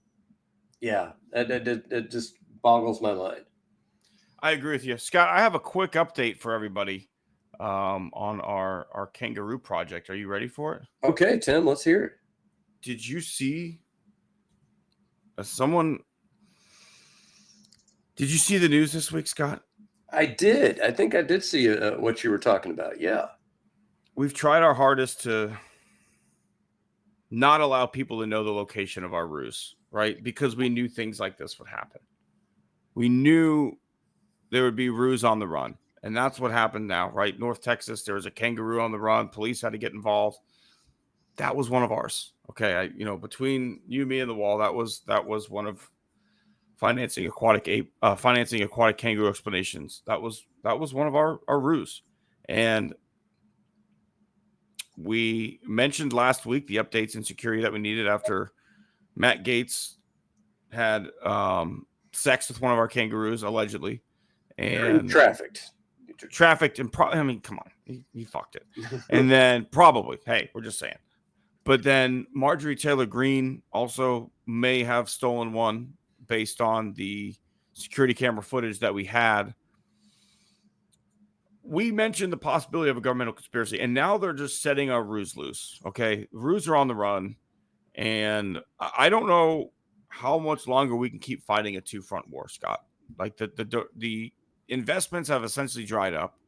Yeah, it just boggles my mind. I agree with you, Scott. I have a quick update for everybody on our kangaroo project. Are you ready for it? Okay, Tim, let's hear it. Did you see Did you see the news this week, Scott? I did. I think I did see what you were talking about. Yeah. We've tried our hardest to not allow people to know the location of our ruse, right? Because we knew things like this would happen. We knew there would be ruse on the run. And that's what happened now, right? North Texas, there was a kangaroo on the run. Police had to get involved. That was one of ours. Okay, between you, me, and the wall, that was one of financing aquatic kangaroo explanations. That was one of our ruse. And we mentioned last week the updates in security that we needed after Matt Gaetz had sex with one of our kangaroos, allegedly, and trafficked, and come on, he fucked it, and then probably, hey, we're just saying. But then Marjorie Taylor Greene also may have stolen one based on the security camera footage that we had. We mentioned the possibility of a governmental conspiracy, and now they're just setting our ruse loose. Okay, ruse are on the run, and I don't know how much longer we can keep fighting a two-front war, Scott. Like the investments have essentially dried up,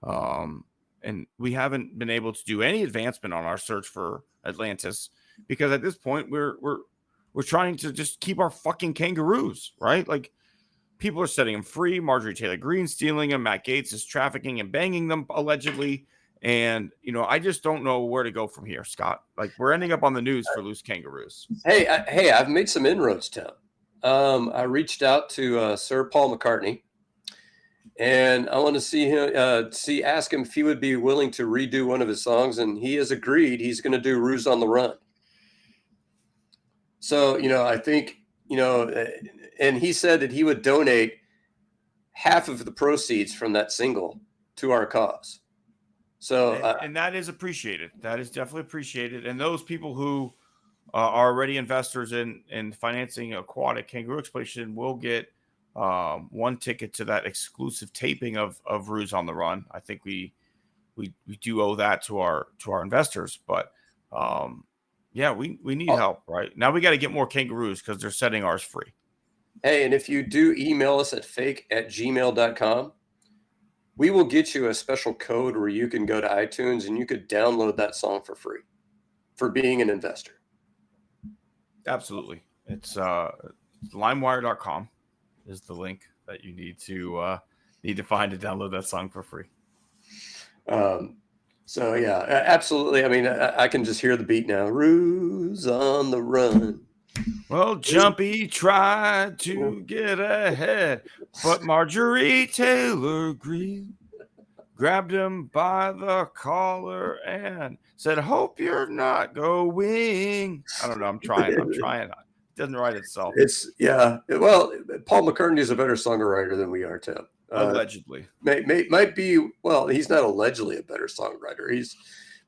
and we haven't been able to do any advancement on our search for Atlantis, because at this point we're trying to just keep our fucking kangaroos, right? Like, people are setting them free. Marjorie Taylor Greene stealing them. Matt Gaetz is trafficking and banging them, allegedly. And, I just don't know where to go from here, Scott. Like, we're ending up on the news for loose kangaroos. Hey, I've made some inroads, Tim. I reached out to Sir Paul McCartney, and I want to see him, ask him if he would be willing to redo one of his songs. And he has agreed he's going to do Ruse on the Run. So, I think, and he said that he would donate half of the proceeds from that single to our cause. So, and that is appreciated. That is definitely appreciated. And those people who are already investors in financing aquatic kangaroo exploitation will get one ticket to that exclusive taping of Ruse on the Run. I think we do owe that to our investors, but yeah, we need help right now. We got to get more kangaroos because they're setting ours free. Hey, and if you do email us at fake@gmail.com, we will get you a special code where you can go to iTunes and you could download that song for free for being an investor. Absolutely. It's limewire.com is the link that you need to find to download that song for free. So yeah, absolutely. I mean, I can just hear the beat now. Ruse on the Run. Well, Jumpy tried to get ahead, but Marjorie Taylor Greene grabbed him by the collar and said, "Hope you're not going." I don't know. I'm trying. It doesn't write itself. Well, Paul McCartney is a better songwriter than we are, Tim. Allegedly. Might be. Well, he's not allegedly a better songwriter. He's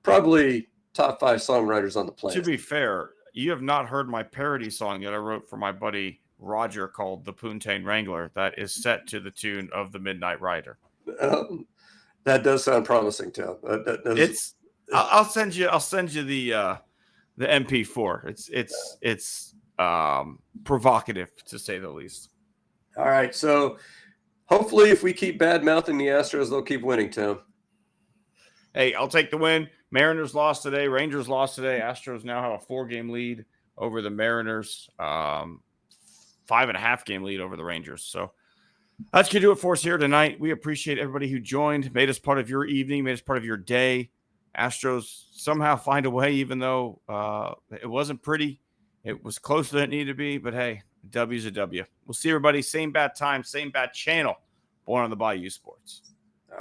probably top 5 songwriters on the planet. To be fair, you have not heard my parody song that I wrote for my buddy Roger called the Poontang Wrangler that is set to the tune of the Midnight Rider. That does sound promising, Tim. I'll send you the MP4. It's provocative to say the least. All right, so hopefully, if we keep bad mouthing the Astros, they'll keep winning, Tim. Hey, I'll take the win. Mariners lost today. Rangers lost today. Astros now have a 4-game lead over the Mariners. 5.5 game lead over the Rangers. So that's going to do it for us here tonight. We appreciate everybody who joined, made us part of your evening, made us part of your day. Astros somehow find a way, even though it wasn't pretty. It was closer than it needed to be, but hey, W's a W. We'll see everybody. Same bad time, same bad channel. Born on the Bayou Sports.